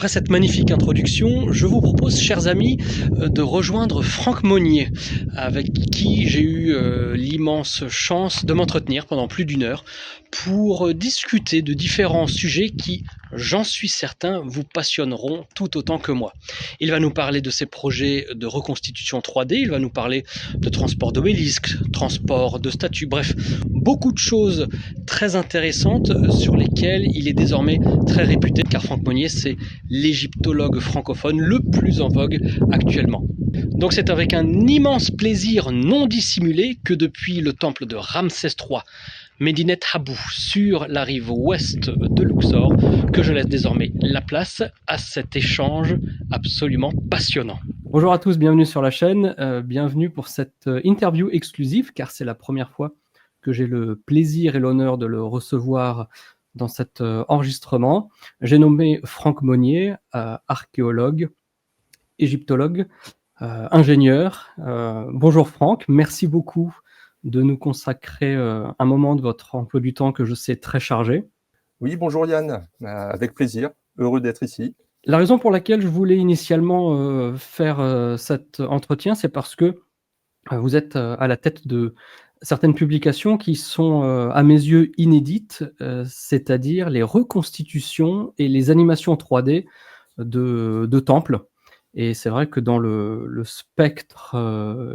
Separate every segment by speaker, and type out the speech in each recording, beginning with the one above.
Speaker 1: Après cette magnifique introduction, je vous propose, chers amis, de rejoindre Franck Monnier, avec qui j'ai eu l'immense chance de m'entretenir pendant plus d'une heure pour discuter de différents sujets qui, j'en suis certain, vous passionneront tout autant que moi. Il va nous parler de ses projets de reconstitution 3D, il va nous parler de transport d'obélisques, transport de statues, bref, beaucoup de choses très intéressantes sur lesquelles il est désormais très réputé, car Franck Monnier, c'est l'égyptologue francophone le plus en vogue actuellement. Donc c'est avec un immense plaisir non dissimulé que depuis le temple de Ramsès III, Medinet Habu, sur la rive ouest de Luxor, que je laisse désormais la place à cet échange absolument passionnant.
Speaker 2: Bonjour à tous, bienvenue sur la chaîne, bienvenue pour cette interview exclusive, car c'est la première fois que j'ai le plaisir et l'honneur de le recevoir dans cet enregistrement. J'ai nommé Franck Monnier, archéologue, égyptologue, ingénieur. Bonjour Franck, merci beaucoup de nous consacrer un moment de votre emploi du temps que je sais très chargé.
Speaker 3: Oui, bonjour Yann, avec plaisir, heureux d'être ici.
Speaker 2: La raison pour laquelle je voulais initialement faire cet entretien, c'est parce que vous êtes à la tête de certaines publications qui sont, à mes yeux, inédites, c'est-à-dire les reconstitutions et les animations 3D de temples. Et c'est vrai que dans le spectre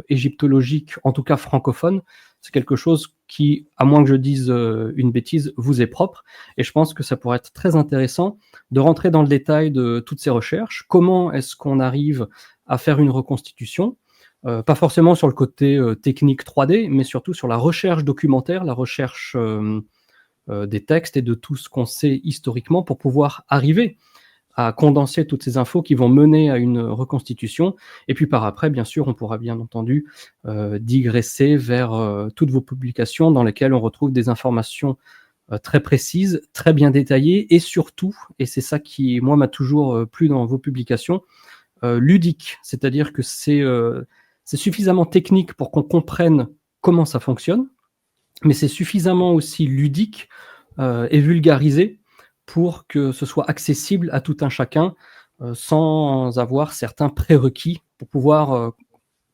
Speaker 2: égyptologique, en tout cas francophone, c'est quelque chose qui, à moins que je dise une bêtise, vous est propre. Et je pense que ça pourrait être très intéressant de rentrer dans le détail de toutes ces recherches. Comment est-ce qu'on arrive à faire une reconstitution ? Pas forcément sur le côté technique 3D, mais surtout sur la recherche documentaire, la recherche des textes et de tout ce qu'on sait historiquement pour pouvoir arriver à condenser toutes ces infos qui vont mener à une reconstitution. Et puis par après, bien sûr, on pourra bien entendu digresser vers toutes vos publications dans lesquelles on retrouve des informations très précises, très bien détaillées et surtout, et c'est ça qui, moi, m'a toujours plu dans vos publications, ludique. C'est-à-dire que c'est suffisamment technique pour qu'on comprenne comment ça fonctionne, mais c'est suffisamment aussi ludique et vulgarisé pour que ce soit accessible à tout un chacun sans avoir certains prérequis pour pouvoir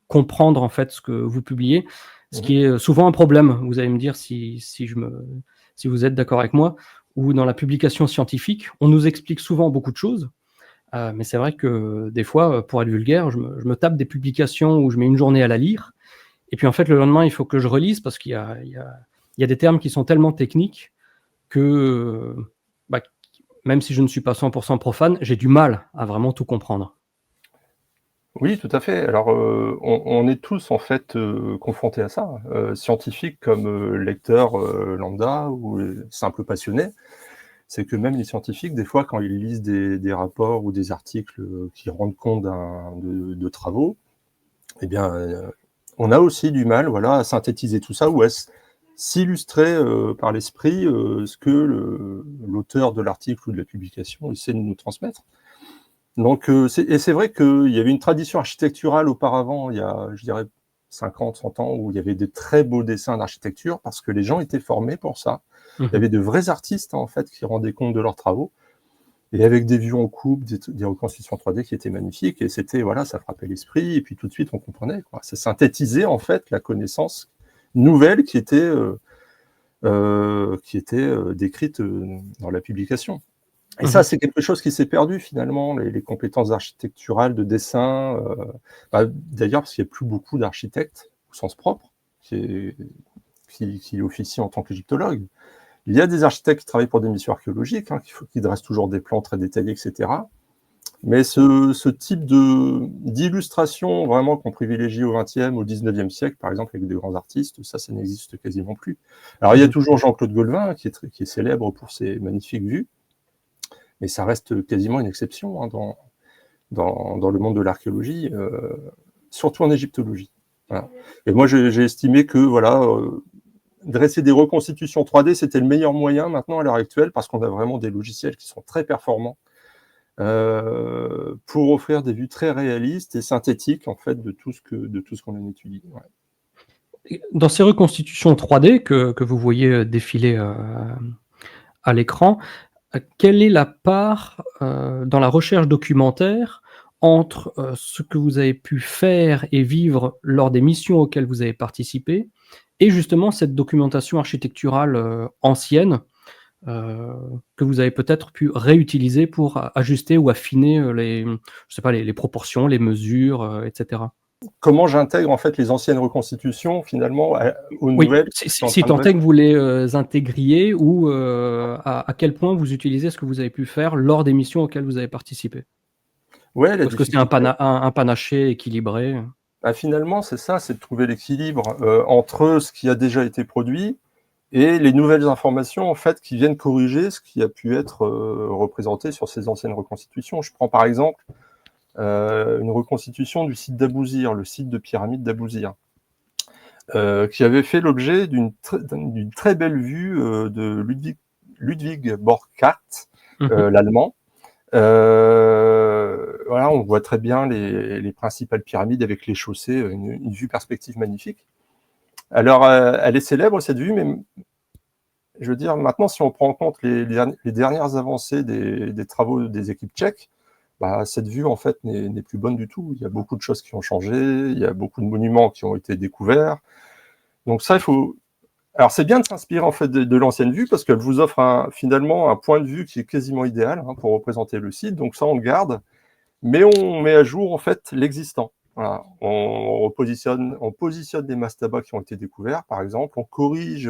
Speaker 2: comprendre en fait ce que vous publiez, ce qui est souvent un problème. Vous allez me dire si vous êtes d'accord avec moi, ou dans la publication scientifique, on nous explique souvent beaucoup de choses, mais c'est vrai que des fois, pour être vulgaire, je me tape des publications où je mets une journée à la lire, et puis en fait le lendemain il faut que je relise parce qu'il y a des termes qui sont tellement techniques que même si je ne suis pas 100% profane, j'ai du mal à vraiment tout comprendre.
Speaker 3: Oui, tout à fait. Alors, on est tous en fait confrontés à ça, scientifiques comme lecteurs lambda ou simples passionnés. C'est que même les scientifiques, des fois, quand ils lisent des rapports ou des articles qui rendent compte de travaux, eh bien, on a aussi du mal, voilà, à synthétiser tout ça ou à s'illustrer par l'esprit ce que l'auteur de l'article ou de la publication essaie de nous transmettre. Donc, c'est vrai qu'il y avait une tradition architecturale auparavant, il y a, je dirais, 50, 100 ans, où il y avait des très beaux dessins d'architecture parce que les gens étaient formés pour ça. Il y avait de vrais artistes, en fait, qui rendaient compte de leurs travaux et avec des vues en coupe, des reconstitutions 3D qui étaient magnifiques. Et c'était, voilà, ça frappait l'esprit et puis tout de suite, on comprenait, quoi. Ça synthétisait, en fait, la connaissance nouvelle qui était décrite dans la publication. Et ça, c'est quelque chose qui s'est perdu finalement, les compétences architecturales de dessin. D'ailleurs, parce qu'il n'y a plus beaucoup d'architectes au sens propre qui officient en tant qu'égyptologues. Il y a des architectes qui travaillent pour des missions archéologiques, qui dressent toujours des plans très détaillés, etc. Mais ce type d'illustration vraiment qu'on privilégie au XXe, au XIXe siècle, par exemple, avec des grands artistes, ça n'existe quasiment plus. Alors, il y a toujours Jean-Claude Gaulvin, qui est célèbre pour ses magnifiques vues, mais ça reste quasiment une exception dans le monde de l'archéologie, surtout en égyptologie. Voilà. Et moi, j'ai estimé que dresser des reconstitutions 3D, c'était le meilleur moyen maintenant à l'heure actuelle, parce qu'on a vraiment des logiciels qui sont très performants pour offrir des vues très réalistes et synthétiques en fait de tout ce qu'on a étudié. Ouais.
Speaker 2: Dans ces reconstitutions 3D que vous voyez défiler à l'écran, quelle est la part, dans la recherche documentaire entre, ce que vous avez pu faire et vivre lors des missions auxquelles vous avez participé et justement cette documentation architecturale, ancienne, heu, que vous avez peut-être pu réutiliser pour ajuster ou affiner, je sais pas, les proportions, les mesures, et cetera?
Speaker 3: Comment j'intègre en fait les anciennes reconstitutions finalement aux
Speaker 2: Oui,
Speaker 3: nouvelles
Speaker 2: si
Speaker 3: que je suis
Speaker 2: si
Speaker 3: en
Speaker 2: si
Speaker 3: train de
Speaker 2: tant est que
Speaker 3: réaliser?
Speaker 2: vous les, intégriez ou, à quel point vous utilisez ce que vous avez pu faire lors des missions auxquelles vous avez participé?
Speaker 3: Ouais, la
Speaker 2: Ou est-ce que c'est un
Speaker 3: difficulté,
Speaker 2: panaché équilibré?
Speaker 3: bah, finalement, c'est ça, c'est de trouver l'équilibre, entre ce qui a déjà été produit et les nouvelles informations, en fait, qui viennent corriger ce qui a pu être, représenté sur ces anciennes reconstitutions. Je prends par exemple, une reconstitution du site d'Abousir, le site de pyramide d'Abousir, qui avait fait l'objet d'une très belle vue, de Ludwig Borchardt,
Speaker 2: Mmh.
Speaker 3: l'allemand. Voilà, on voit très bien les principales pyramides avec les chaussées, une vue perspective magnifique. Alors, elle est célèbre cette vue, mais je veux dire, maintenant, si on prend en compte les dernières avancées des travaux des équipes tchèques, bah, cette vue, en fait, n'est plus bonne du tout. Il y a beaucoup de choses qui ont changé, il y a beaucoup de monuments qui ont été découverts. Donc ça, il faut... Alors, c'est bien de s'inspirer, en fait, de l'ancienne vue, parce qu'elle vous offre finalement un point de vue qui est quasiment idéal, hein, pour représenter le site. Donc ça, on le garde, mais on met à jour, en fait, l'existant. Voilà. On positionne des mastabas qui ont été découverts, par exemple. On corrige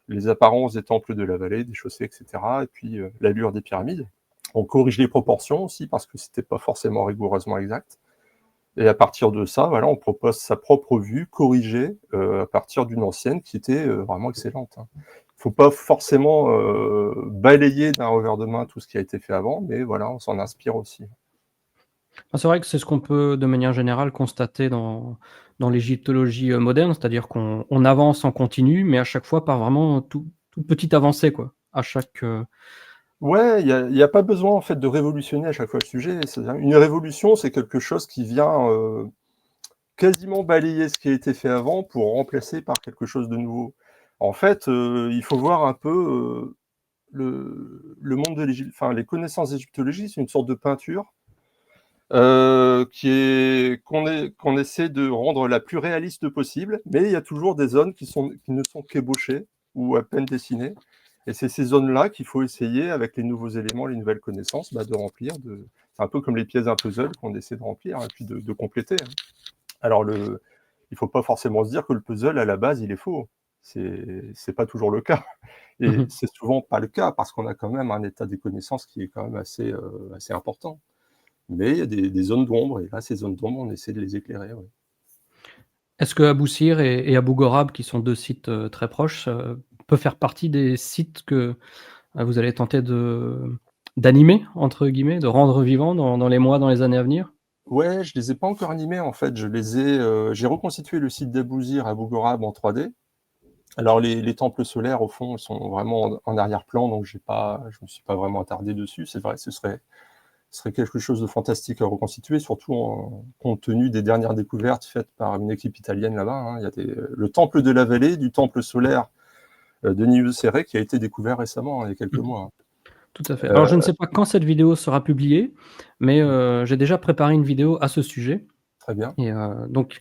Speaker 3: les apparences des temples de la vallée, des chaussées, etc. Et puis l'allure des pyramides. On corrige les proportions aussi parce que c'était pas forcément rigoureusement exact. Et à partir de ça, voilà, on propose sa propre vue corrigée à partir d'une ancienne qui était vraiment excellente. Il ne faut pas forcément balayer d'un revers de main tout ce qui a été fait avant, mais voilà, on s'en inspire aussi.
Speaker 2: Ah, c'est vrai que c'est ce qu'on peut, de manière générale, constater dans l'égyptologie, moderne, c'est-à-dire qu'on avance en continu, mais à chaque fois par vraiment toute petite avancée, quoi. À chaque,
Speaker 3: Ouais, il y a pas besoin en fait de révolutionner à chaque fois le sujet. Une révolution, c'est quelque chose qui vient quasiment balayer ce qui a été fait avant pour remplacer par quelque chose de nouveau. En fait, il faut voir un peu le monde de l'Égypte, enfin les connaissances d'égyptologie, c'est une sorte de peinture qu'on essaie de rendre la plus réaliste possible, mais il y a toujours des zones qui ne sont qu'ébauchées ou à peine dessinées. Et c'est ces zones-là qu'il faut essayer, avec les nouveaux éléments, les nouvelles connaissances, bah, de remplir. C'est un peu comme les pièces d'un puzzle qu'on essaie de remplir et puis de compléter, hein. Alors, il ne faut pas forcément se dire que le puzzle, à la base, il est faux. C'est pas toujours le cas. Et
Speaker 2: mmh.
Speaker 3: c'est souvent pas le cas parce qu'on a quand même un état des connaissances qui est quand même assez important. Mais il y a des zones d'ombre, et là, ces zones d'ombre, on essaie de les éclairer, ouais.
Speaker 2: Est-ce que Abou Sir et Abou Gorab, qui sont 2 sites, très proches, peut faire partie des sites que, vous allez tenter «d'animer» entre guillemets, de rendre vivants dans les mois, dans les années à venir?
Speaker 3: Ouais, je les ai pas encore animés, en fait. J'ai reconstitué le site d'Abousir à Bougourab en 3D. Alors les temples solaires, au fond, ils sont vraiment en arrière-plan, donc je me suis pas vraiment attardé dessus. C'est vrai, ce serait quelque chose de fantastique à reconstituer, surtout compte tenu des dernières découvertes faites par une équipe italienne là-bas, hein. Il y a le temple de la vallée, du temple solaire de Niue-Serré, qui a été découvert récemment, hein, il y a quelques
Speaker 2: Mmh.
Speaker 3: mois, hein.
Speaker 2: Tout à fait. Alors je ne
Speaker 3: Euh,
Speaker 2: sais pas quand cette vidéo sera publiée, mais j'ai déjà préparé une vidéo à ce sujet
Speaker 3: Très bien.
Speaker 2: et donc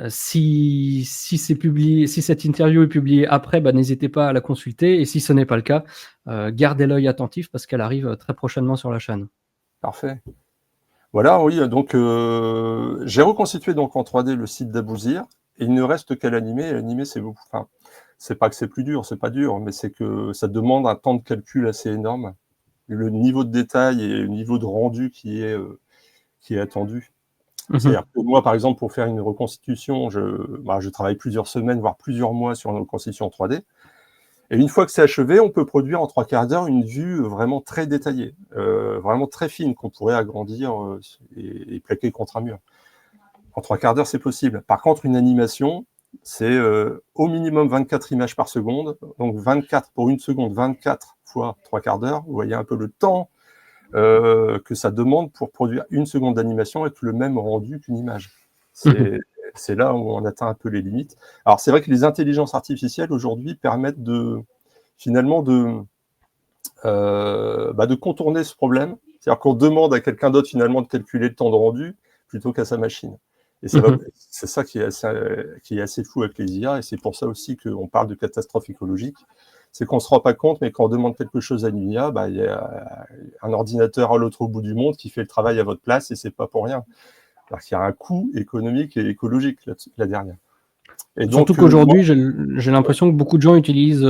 Speaker 2: si c'est publié, si cette interview est publiée après, bah, n'hésitez pas à la consulter et si ce n'est pas le cas, gardez l'œil attentif parce qu'elle arrive, très prochainement sur la chaîne.
Speaker 3: Parfait. Voilà, oui, donc j'ai reconstitué donc en 3D le site d'Abousir, et il ne reste qu'à l'animer. L'animer, c'est beaucoup, enfin, c'est pas que c'est plus dur, c'est pas dur, mais c'est que ça demande un temps de calcul assez énorme. Le niveau de détail et le niveau de rendu qui est attendu.
Speaker 2: Mmh mh.
Speaker 3: C'est-à-dire que moi, par exemple, pour faire une reconstitution, je travaille plusieurs semaines, voire plusieurs mois sur une reconstitution 3D. Et une fois que c'est achevé, on peut produire en 3/4 d'heure une vue vraiment très détaillée, vraiment très fine, qu'on pourrait agrandir et plaquer contre un mur. En 3/4 d'heure, c'est possible. Par contre, une animation, c'est au minimum 24 images par seconde, donc 24 pour une seconde, 24 fois 3/4 d'heure. Vous voyez un peu le temps que ça demande pour produire une seconde d'animation avec le même rendu qu'une image.
Speaker 2: Mmh.
Speaker 3: C'est là où on atteint un peu les limites. Alors c'est vrai que les intelligences artificielles aujourd'hui permettent finalement de contourner ce problème. C'est-à-dire qu'on demande à quelqu'un d'autre finalement de calculer le temps de rendu plutôt qu'à sa machine. Et c'est ça qui est assez fou avec les IA, et c'est pour ça aussi qu'on parle de catastrophe écologique. C'est qu'on ne se rend pas compte, mais quand on demande quelque chose à une IA, il y a un ordinateur à l'autre bout du monde qui fait le travail à votre place, et c'est pas pour rien. Alors qu'il y a un coût économique et écologique là derrière. Et
Speaker 2: Surtout
Speaker 3: donc,
Speaker 2: qu'aujourd'hui, j'ai l'impression que beaucoup de gens utilisent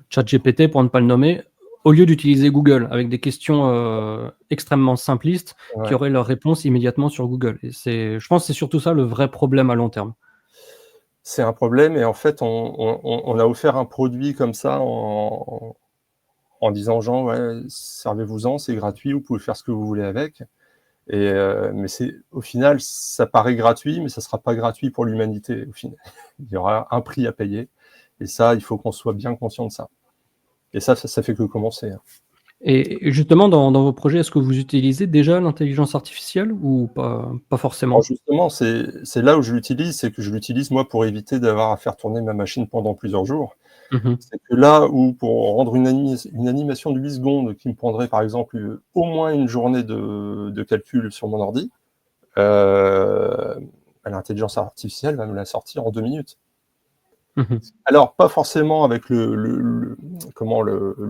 Speaker 2: ChatGPT, pour ne pas le nommer, au lieu d'utiliser Google, avec des questions extrêmement simplistes qui auraient leur réponse immédiatement sur Google. Et je pense que c'est surtout ça le vrai problème à long terme.
Speaker 3: C'est un problème, et en fait, on a offert un produit comme ça en disant aux gens, ouais, servez-vous-en, c'est gratuit, vous pouvez faire ce que vous voulez avec. Mais au final, ça paraît gratuit, mais ça ne sera pas gratuit pour l'humanité. Au final, il y aura un prix à payer, et ça, il faut qu'on soit bien conscient de ça. Et ça fait que commencer.
Speaker 2: Et justement, dans vos projets, est-ce que vous utilisez déjà l'intelligence artificielle ou pas forcément?
Speaker 3: Alors justement, c'est là où je l'utilise, c'est que je l'utilise moi pour éviter d'avoir à faire tourner ma machine pendant plusieurs jours. C'est que là où, pour rendre une animation de 8 secondes qui me prendrait par exemple au moins une journée de calcul sur mon ordi, l'intelligence artificielle va me la sortir en 2 minutes. Alors, pas forcément avec le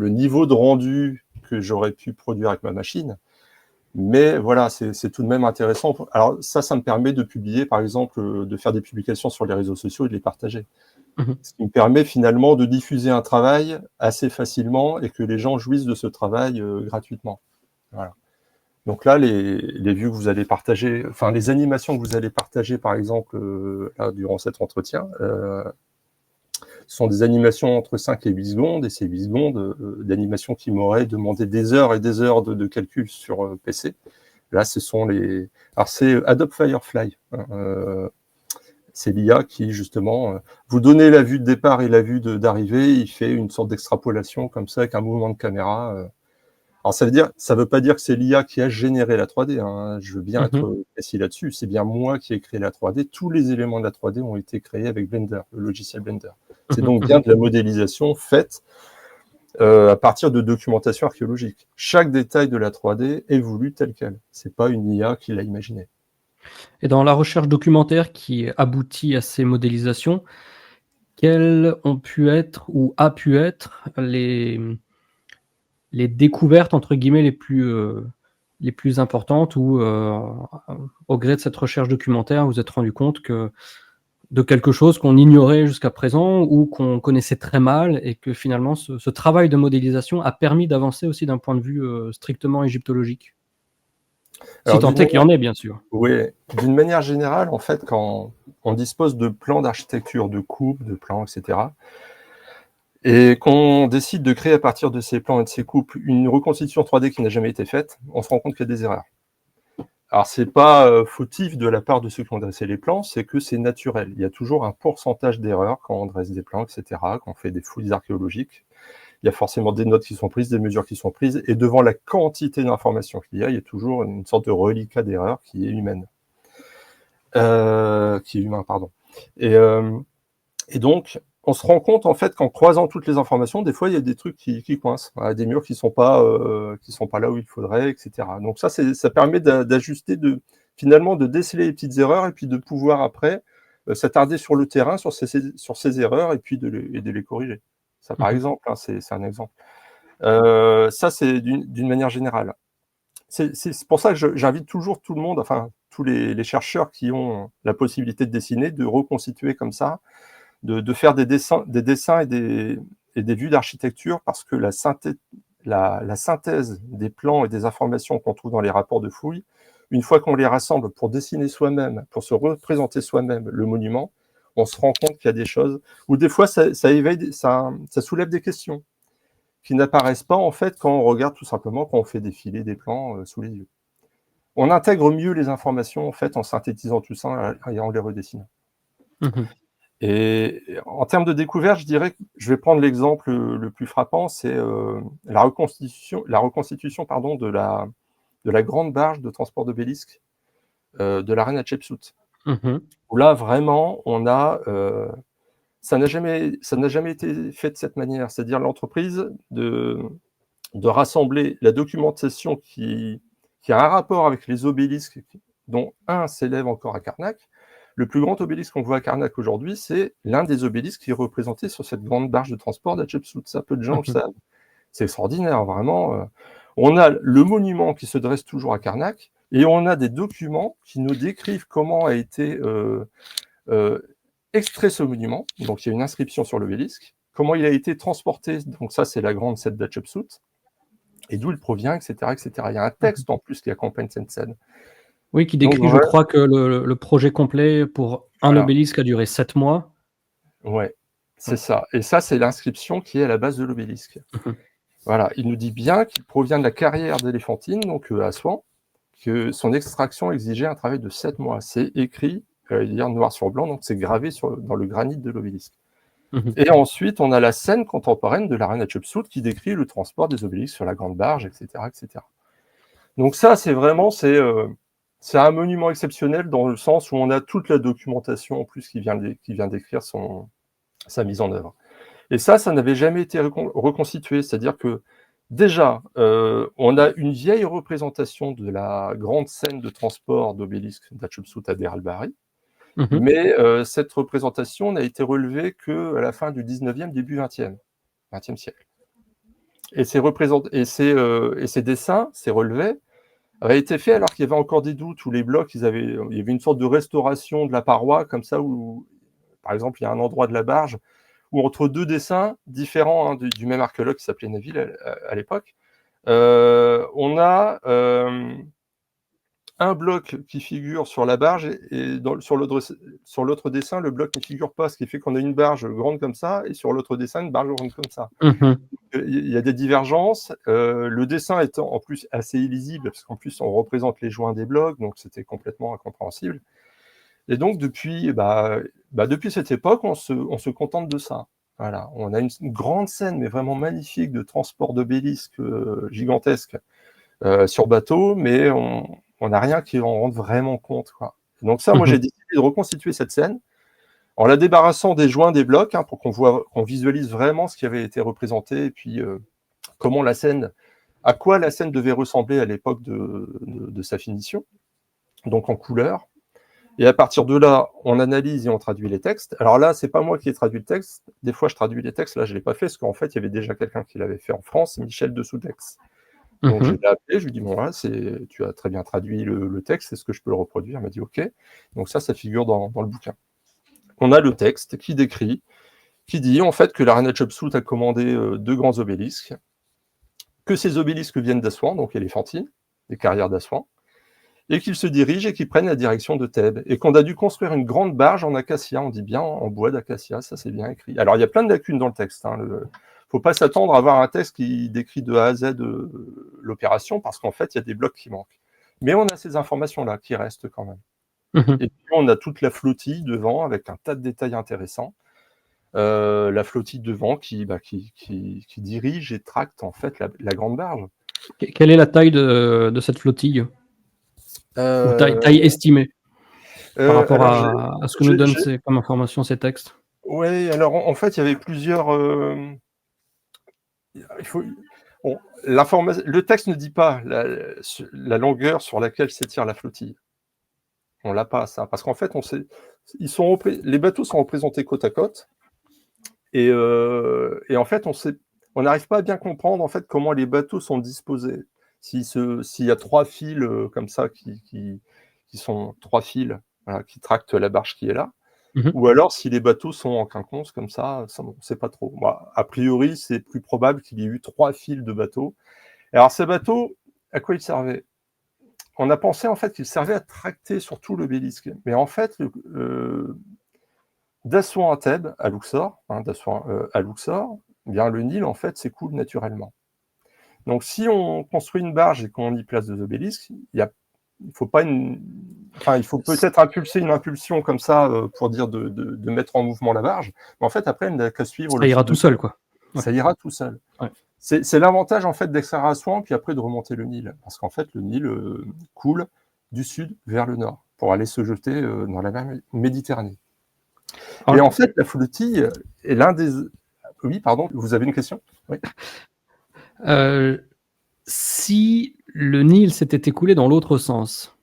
Speaker 3: niveau de rendu que j'aurais pu produire avec ma machine, mais voilà, c'est tout de même intéressant. Alors ça me permet de publier, par exemple, de faire des publications sur les réseaux sociaux et de les partager. Ce qui me permet finalement de diffuser un travail assez facilement et que les gens jouissent de ce travail gratuitement. Voilà. Donc là, les vues que vous allez partager, enfin les animations que vous allez partager, par exemple, là, durant cet entretien, sont des animations entre 5 et 8 secondes, et ces 8 secondes d'animation qui m'auraient demandé des heures et des heures de calcul sur PC. Là, ce sont alors c'est Adobe Firefly. C'est l'IA qui, justement, vous donnez la vue de départ et la vue d'arrivée, il fait une sorte d'extrapolation comme ça, avec un mouvement de caméra. Alors ça veut pas dire que c'est l'IA qui a généré la 3D, hein. Je veux bien être précis là-dessus. C'est bien moi qui ai créé la 3D. Tous les éléments de la 3D ont été créés avec Blender, le logiciel Blender. C'est donc bien de la modélisation faite à partir de documentation archéologique. Chaque détail de la 3D est voulu tel quel. C'est pas une IA qui l'a imaginé.
Speaker 2: Et dans la recherche documentaire qui aboutit à ces modélisations, quelles ont pu être ou a pu être les découvertes entre guillemets les plus importantes, où au gré de cette recherche documentaire, vous vous êtes rendu compte de quelque chose qu'on ignorait jusqu'à présent ou qu'on connaissait très mal, et que finalement ce travail de modélisation a permis d'avancer aussi d'un point de vue strictement égyptologique. Si tant est qu'il y en ait, bien sûr.
Speaker 3: Oui, d'une manière générale, en fait, quand on dispose de plans d'architecture, de coupes, de plans, etc., et qu'on décide de créer à partir de ces plans et de ces coupes une reconstitution 3D qui n'a jamais été faite, on se rend compte qu'il y a des erreurs. Alors, c'est pas fautif de la part de ceux qui ont dressé les plans, c'est que c'est naturel. Il y a toujours un pourcentage d'erreurs quand on dresse des plans, etc., quand on fait des fouilles archéologiques. Il y a forcément des notes qui sont prises, des mesures qui sont prises, et devant la quantité d'informations qu'il y a toujours une sorte de reliquat d'erreur qui est humaine. Qui est humain, pardon. Et donc, on se rend compte, en fait, qu'en croisant toutes les informations, des fois, il y a des trucs qui coincent, des murs qui sont pas là où il faudrait, etc. Donc ça permet d'ajuster, finalement, de déceler les petites erreurs, et puis de pouvoir, après, s'attarder sur le terrain, sur ces erreurs, et puis de les corriger. Ça, par exemple, hein, c'est un exemple. Ça, c'est d'une manière générale. C'est pour ça que j'invite toujours tout le monde, enfin, tous les chercheurs qui ont la possibilité de dessiner, de reconstituer comme ça, de faire des dessins et des vues d'architecture, parce que la synthèse des plans et des informations qu'on trouve dans les rapports de fouilles, une fois qu'on les rassemble pour dessiner soi-même, pour se représenter soi-même le monument, on se rend compte qu'il y a des choses où des fois ça soulève des questions qui n'apparaissent pas, en fait, quand on regarde tout simplement, quand on fait défiler des plans sous les yeux. On intègre mieux les informations, en fait, en synthétisant tout ça et en les redessinant. Et en termes de découverte, je dirais que je vais prendre l'exemple le plus frappant, c'est la reconstitution de la grande barge de transport d'obélisque de la reine Hatshepsut. Où là, vraiment, on a ça n'a jamais été fait de cette manière. C'est-à-dire l'entreprise de rassembler la documentation qui a un rapport avec les obélisques, dont un s'élève encore à Karnak. Le plus grand obélisque qu'on voit à Karnak aujourd'hui, c'est l'un des obélisques qui est représenté sur cette grande barge de transport d'Hatshepsut. Ça, peu de gens le savent. C'est extraordinaire, vraiment. On a le monument qui se dresse toujours à Karnak, et on a des documents qui nous décrivent comment a été extrait ce monument. Donc il y a une inscription sur l'obélisque, comment il a été transporté, donc ça c'est la grande scène d'Hatshepsut, et d'où il provient, etc., etc. Il y a un texte en plus qui accompagne cette scène.
Speaker 2: Oui, qui décrit,
Speaker 3: Donc,
Speaker 2: je crois, que le projet complet pour un obélisque a duré 7 mois.
Speaker 3: Ouais, c'est ça. Et ça, c'est l'inscription qui est à la base de l'obélisque. Voilà, il nous dit bien qu'il provient de la carrière d'Éléphantine, donc à Assouan, que son extraction exigeait un travail de 7 mois. C'est écrit, dire noir sur blanc, donc c'est gravé dans le granit de l'obélisque. Et ensuite, on a la scène contemporaine de la reine Hatshepsut qui décrit le transport des obélisques sur la grande barge, etc., etc. Donc ça, c'est vraiment, c'est un monument exceptionnel dans le sens où on a toute la documentation en plus qui vient décrire sa mise en œuvre. Et ça n'avait jamais été reconstitué, c'est-à-dire que déjà, on a une vieille représentation de la grande scène de transport d'obélisque d'Hatshepsut à Der al-Bahari, mais cette représentation n'a été relevée qu'à la fin du 19e, début 20e siècle. Et ces dessins, ces relevés, avaient été faits alors qu'il y avait encore des doutes, où les blocs, il y avait une sorte de restauration de la paroi, comme ça, où, par exemple, il y a un endroit de la barge où entre deux dessins différents du même archéologue qui s'appelait Neville à l'époque, on a un bloc qui figure sur la barge et sur l'autre dessin, le bloc ne figure pas, ce qui fait qu'on a une barge grande comme ça et sur l'autre dessin, une barge grande comme ça. Il y a des divergences. Le dessin étant en plus assez illisible, parce qu'en plus on représente les joints des blocs, donc c'était complètement incompréhensible. Et donc depuis cette époque, on se contente de ça. Voilà, on a une grande scène, mais vraiment magnifique, de transport d'obélisques gigantesques sur bateau, mais on n'a rien qui en rende vraiment compte, quoi. Donc ça, moi, j'ai décidé de reconstituer cette scène en la débarrassant des joints des blocs, pour qu'on visualise vraiment ce qui avait été représenté, et puis à quoi la scène devait ressembler à l'époque de sa finition, donc en couleur. Et à partir de là, on analyse et on traduit les textes. Alors là, c'est pas moi qui ai traduit le texte. Des fois, je traduis les textes. Là, je l'ai pas fait parce qu'en fait, il y avait déjà quelqu'un qui l'avait fait en France, Michel de Soudex. Donc, je l'ai appelé, je lui ai dit, bon, voilà, tu as très bien traduit le texte, est-ce que je peux le reproduire? Il m'a dit, OK. Donc ça figure dans le bouquin. On a le texte qui dit en fait que la reine Hatshepsut a commandé 2 grands obélisques, que ces obélisques viennent d'Assouan, donc Éléphantine, des carrières d'Assouan, et qu'ils se dirigent et qu'ils prennent la direction de Thèbes, et qu'on a dû construire une grande barge en acacia, on dit bien en bois d'acacia, ça c'est bien écrit. Alors il y a plein de lacunes dans le texte, faut pas s'attendre à avoir un texte qui décrit de A à Z l'opération, parce qu'en fait il y a des blocs qui manquent. Mais on a ces informations-là qui restent quand même. Et puis on a toute la flottille devant, avec un tas de détails intéressants. La flottille devant qui dirige et tracte en fait la grande barge.
Speaker 2: Quelle est la taille de cette flottille? Taille estimée par rapport à ce que nous donnent comme information ces textes?
Speaker 3: Oui, alors en fait, il y avait plusieurs. Le texte ne dit pas la longueur sur laquelle s'étire la flottille. On l'a pas, ça, parce qu'en fait, les bateaux sont représentés côte à côte, et en fait, on n'arrive pas à bien comprendre en fait comment les bateaux sont disposés. S'il y a 3 fils comme ça qui sont 3 fils, voilà, qui tractent la barge qui est là, ou alors si les bateaux sont en quinconce comme ça on ne sait pas trop. A priori, c'est plus probable qu'il y ait eu 3 fils de bateaux. Alors ces bateaux, à quoi ils servaient? On a pensé en fait qu'ils servaient à tracter sur tout l'obélisque, mais en fait, d'Assouan à Thèbes, à Luxor, bien le Nil en fait s'écoule naturellement. Donc si on construit une barge et qu'on y place 2 obélisques, il faut peut-être impulser une impulsion comme ça pour dire de mettre en mouvement la barge, mais en fait après elle n'a qu'à suivre.
Speaker 2: Ça ira tout seul, quoi.
Speaker 3: Ouais. Ça ira tout seul.
Speaker 2: Ouais.
Speaker 3: C'est l'avantage en fait d'extraire Assouan puis après de remonter le Nil, parce qu'en fait le Nil coule du sud vers le nord pour aller se jeter dans la mer Méditerranée. Et en fait, la flottille est l'un des... Oui, pardon, vous avez une question? Oui.
Speaker 2: Si le Nil s'était écoulé dans l'autre sens,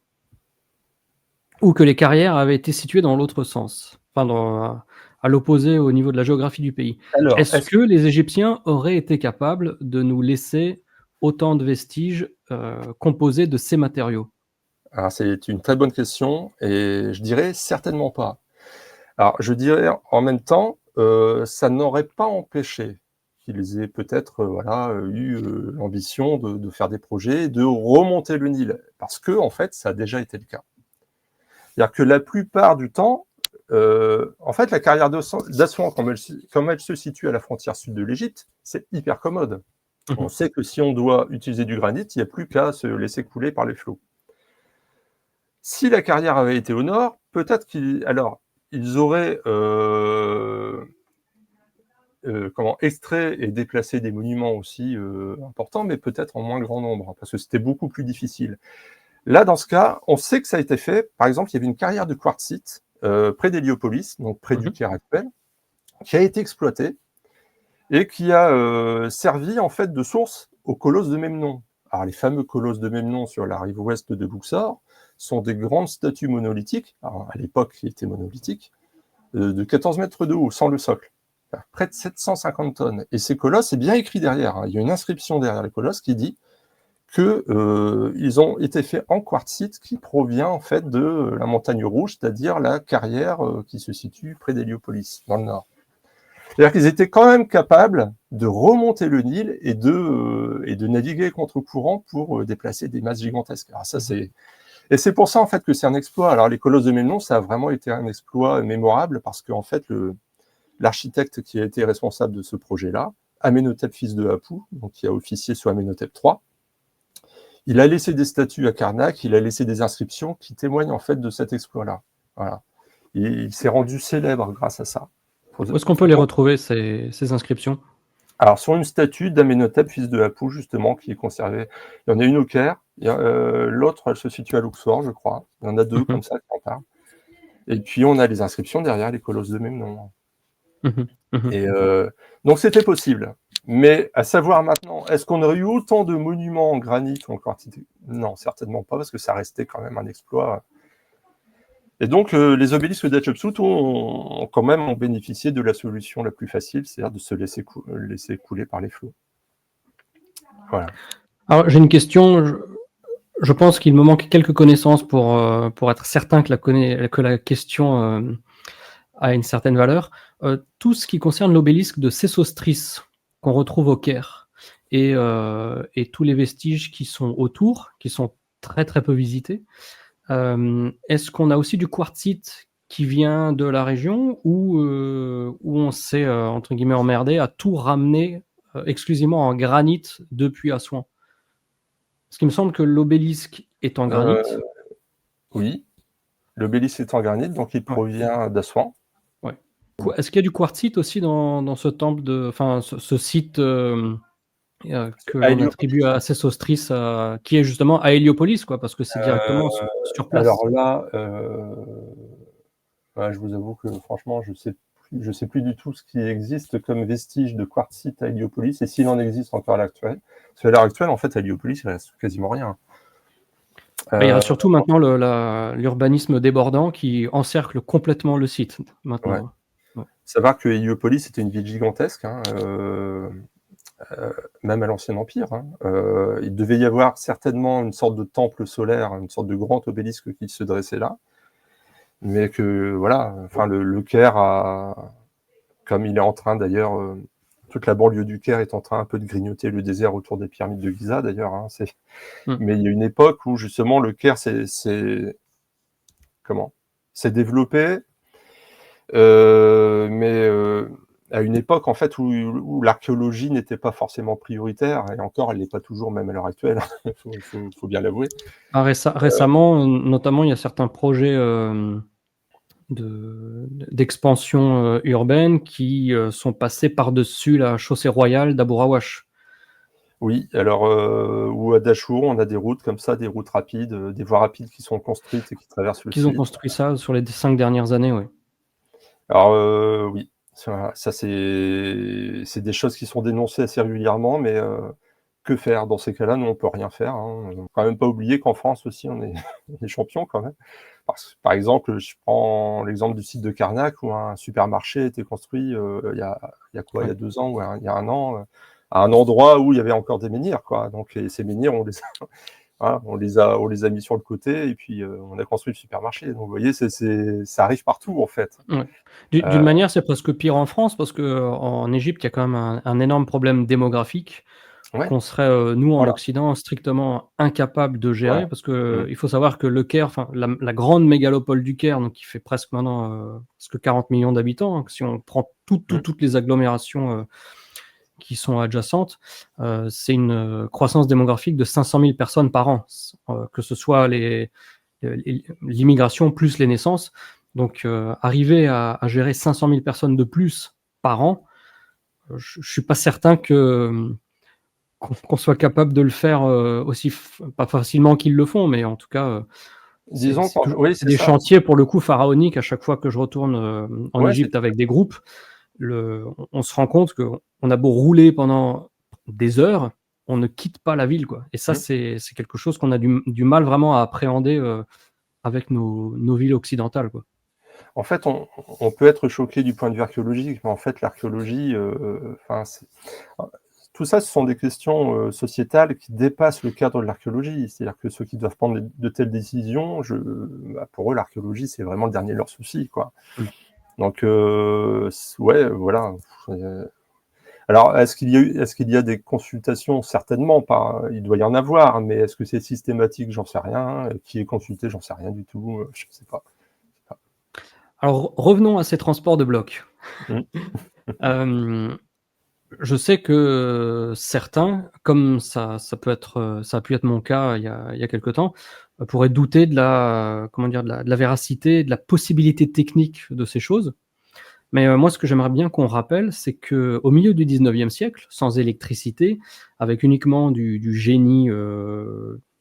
Speaker 2: ou que les carrières avaient été situées dans l'autre sens, enfin à l'opposé au niveau de la géographie du pays,
Speaker 3: Alors,
Speaker 2: est-ce que les Égyptiens auraient été capables de nous laisser autant de vestiges composés de ces matériaux?
Speaker 3: Alors, c'est une très bonne question, et je dirais certainement pas. Alors, je dirais en même temps, ça n'aurait pas empêché qu'ils aient peut-être eu l'ambition de faire des projets, de remonter le Nil, parce que en fait, ça a déjà été le cas. C'est-à-dire que la plupart du temps, en fait, la carrière d'Assouan, comme elle se situe à la frontière sud de l'Égypte, c'est hyper commode. On sait que si on doit utiliser du granit, il n'y a plus qu'à se laisser couler par les flots. Si la carrière avait été au nord, peut-être qu'ils auraient extrait et déplacé des monuments aussi importants, mais peut-être en moins grand nombre, parce que c'était beaucoup plus difficile. Là, dans ce cas, on sait que ça a été fait. Par exemple, il y avait une carrière de quartzite près d'Héliopolis, donc près du Caire actuel, qui a été exploitée et qui a servi en fait de source aux colosses de même nom. Alors, les fameux colosses de même nom sur la rive ouest de Luxor sont des grandes statues monolithiques, alors, à l'époque qui étaient monolithiques, de 14 mètres de haut, sans le socle. Près de 750 tonnes. Et ces colosses, c'est bien écrit derrière. Il y a une inscription derrière les colosses qui dit qu'ils ont été faits en quartzite qui provient en fait de la montagne rouge, c'est-à-dire la carrière qui se situe près d'Héliopolis, dans le nord. C'est-à-dire qu'ils étaient quand même capables de remonter le Nil et de naviguer contre courant pour déplacer des masses gigantesques. Alors ça, et c'est pour ça en fait que c'est un exploit. Alors les colosses de Memnon, ça a vraiment été un exploit mémorable parce qu'en fait l'architecte qui a été responsable de ce projet-là, Amenhotep fils de Hapou, donc qui a officié sous Amenhotep III, il a laissé des statues à Karnak, il a laissé des inscriptions qui témoignent en fait de cet exploit-là. Voilà. Il s'est rendu célèbre grâce à ça.
Speaker 2: Où est-ce qu'on peut les retrouver, ces inscriptions?
Speaker 3: Alors, sur une statue d'Amenhotep, fils de Hapou, justement, qui est conservée. Il y en a une au Caire, l'autre, elle se situe à Luxor, je crois. Il y en a deux comme ça qui en parlent. Et puis, on a les inscriptions derrière les colosses de même nom. Et donc, c'était possible. Mais à savoir maintenant, est-ce qu'on aurait eu autant de monuments en granit qu'en quartzite? Non, certainement pas, parce que ça restait quand même un exploit. Et donc, les obélisques d'Hatshepsut ont quand même bénéficié de la solution la plus facile, c'est-à-dire de se laisser couler par les flots. Voilà.
Speaker 2: Alors, j'ai une question. Je pense qu'il me manque quelques connaissances pour être certain que la question a une certaine valeur. Tout ce qui concerne l'obélisque de Sésostris qu'on retrouve au Caire et tous les vestiges qui sont autour, qui sont très très peu visités, est-ce qu'on a aussi du quartzite qui vient de la région ou on s'est entre guillemets emmerdé à tout ramener exclusivement en granit depuis Assouan? Parce qu'il me semble que l'obélisque est en granit.
Speaker 3: Oui, l'obélisque est en granit, donc il provient d'Assouan.
Speaker 2: Ouais. Est-ce qu'il y a du quartzite aussi dans ce temple ce site que l'on attribue à Sésostris, qui est justement à Héliopolis, quoi, parce que c'est directement sur place.
Speaker 3: Alors là, je vous avoue que franchement, je sais plus du tout ce qui existe comme vestige de quartzite à Héliopolis, et s'il en existe encore à l'heure actuelle. Parce qu'à l'heure actuelle, en fait, à Héliopolis, il reste quasiment rien.
Speaker 2: Il y a surtout maintenant l'urbanisme débordant qui encercle complètement le site. Maintenant.
Speaker 3: Ouais. Savoir que Héliopolis était une ville gigantesque, même à l'Ancien Empire. Il devait y avoir certainement une sorte de temple solaire, une sorte de grand obélisque qui se dressait là. Mais que, voilà, enfin, le Caire comme il est en train d'ailleurs, toute la banlieue du Caire est en train un peu de grignoter le désert autour des pyramides de Giza d'ailleurs. Mais il y a une époque où justement le Caire s'est développé, mais à une époque en fait où l'archéologie n'était pas forcément prioritaire, et encore elle n'est pas toujours, même à l'heure actuelle, faut bien l'avouer.
Speaker 2: Récemment, notamment, il y a certains projets d'expansion urbaine qui sont passés par-dessus la chaussée royale d'Abu Rawash.
Speaker 3: Oui, alors ou à Dachour, on a des routes comme ça, des routes rapides, des voies rapides qui sont construites et qui traversent le site.
Speaker 2: Ils ont construit ça sur les 5 dernières années, oui.
Speaker 3: Alors oui, ça c'est des choses qui sont dénoncées assez régulièrement, mais que faire dans ces cas-là? Nous, on peut rien faire, hein. Faut quand même pas oublier qu'en France aussi, on est les champions quand même. Par exemple, je prends l'exemple du site de Carnac où un supermarché a été construit il y a quoi? Il y a
Speaker 2: Ouais.
Speaker 3: 2 ans ou il y a 1 an, à un endroit où il y avait encore des menhirs, quoi. Donc et ces menhirs, voilà, on les a mis sur le côté et puis on a construit le supermarché. Donc vous voyez, ça arrive partout en fait.
Speaker 2: Ouais. D'une
Speaker 3: Euh,
Speaker 2: manière, c'est presque pire en France parce qu'en Égypte, il y a quand même un énorme problème démographique
Speaker 3: ouais,
Speaker 2: qu'on serait, nous, en
Speaker 3: voilà,
Speaker 2: Occident, strictement incapables de
Speaker 3: voilà.
Speaker 2: gérer parce
Speaker 3: Mm,
Speaker 2: qu'il faut savoir que le Caire, enfin la grande mégalopole du Caire, donc qui fait presque maintenant, presque 40 millions d'habitants, hein, si on prend
Speaker 3: mm,
Speaker 2: toutes les agglomérations, qui sont adjacentes, c'est une, croissance démographique de 500 000 personnes par an, que ce soit l'immigration plus les naissances. Donc, arriver à gérer 500 000 personnes de plus par an, je ne suis pas certain qu'on soit capable de le faire aussi, pas facilement qu'ils le font, mais en tout cas,
Speaker 3: Disons qu'en oui,
Speaker 2: c'est
Speaker 3: c'est
Speaker 2: des
Speaker 3: ça.
Speaker 2: chantiers pour le coup pharaoniques à chaque fois que je retourne en
Speaker 3: Ouais, c'est
Speaker 2: Égypte avec des groupes. On se rend compte qu'on a beau rouler pendant des heures, on ne quitte pas la ville, quoi. Et ça,
Speaker 3: mmh.
Speaker 2: c'est quelque chose qu'on a du mal vraiment à appréhender avec nos villes occidentales, quoi.
Speaker 3: En fait, on peut être choqué du point de vue archéologique, mais en fait, l'archéologie, enfin, tout ça, ce sont des questions sociétales qui dépassent le cadre de l'archéologie. C'est-à-dire que ceux qui doivent prendre de telles décisions, bah, pour eux, l'archéologie, c'est vraiment le dernier de leurs soucis, quoi.
Speaker 2: Mm.
Speaker 3: Donc, ouais, voilà. Alors, est-ce qu'il y a des consultations? Certainement pas. Il doit y en avoir, mais est-ce que c'est systématique? J'en sais rien. Qui est consulté? J'en sais rien du tout. Je ne sais pas.
Speaker 2: Alors, revenons à ces transports de blocs.
Speaker 3: Mmh.
Speaker 2: Euh, je sais que certains, comme ça peut être, ça a pu être mon cas il y a quelque temps, pourraient douter de la, comment dire, de la véracité, de la possibilité technique de ces choses. Mais moi, ce que j'aimerais bien qu'on rappelle, c'est qu'au milieu du 19e siècle, sans électricité, avec uniquement du génie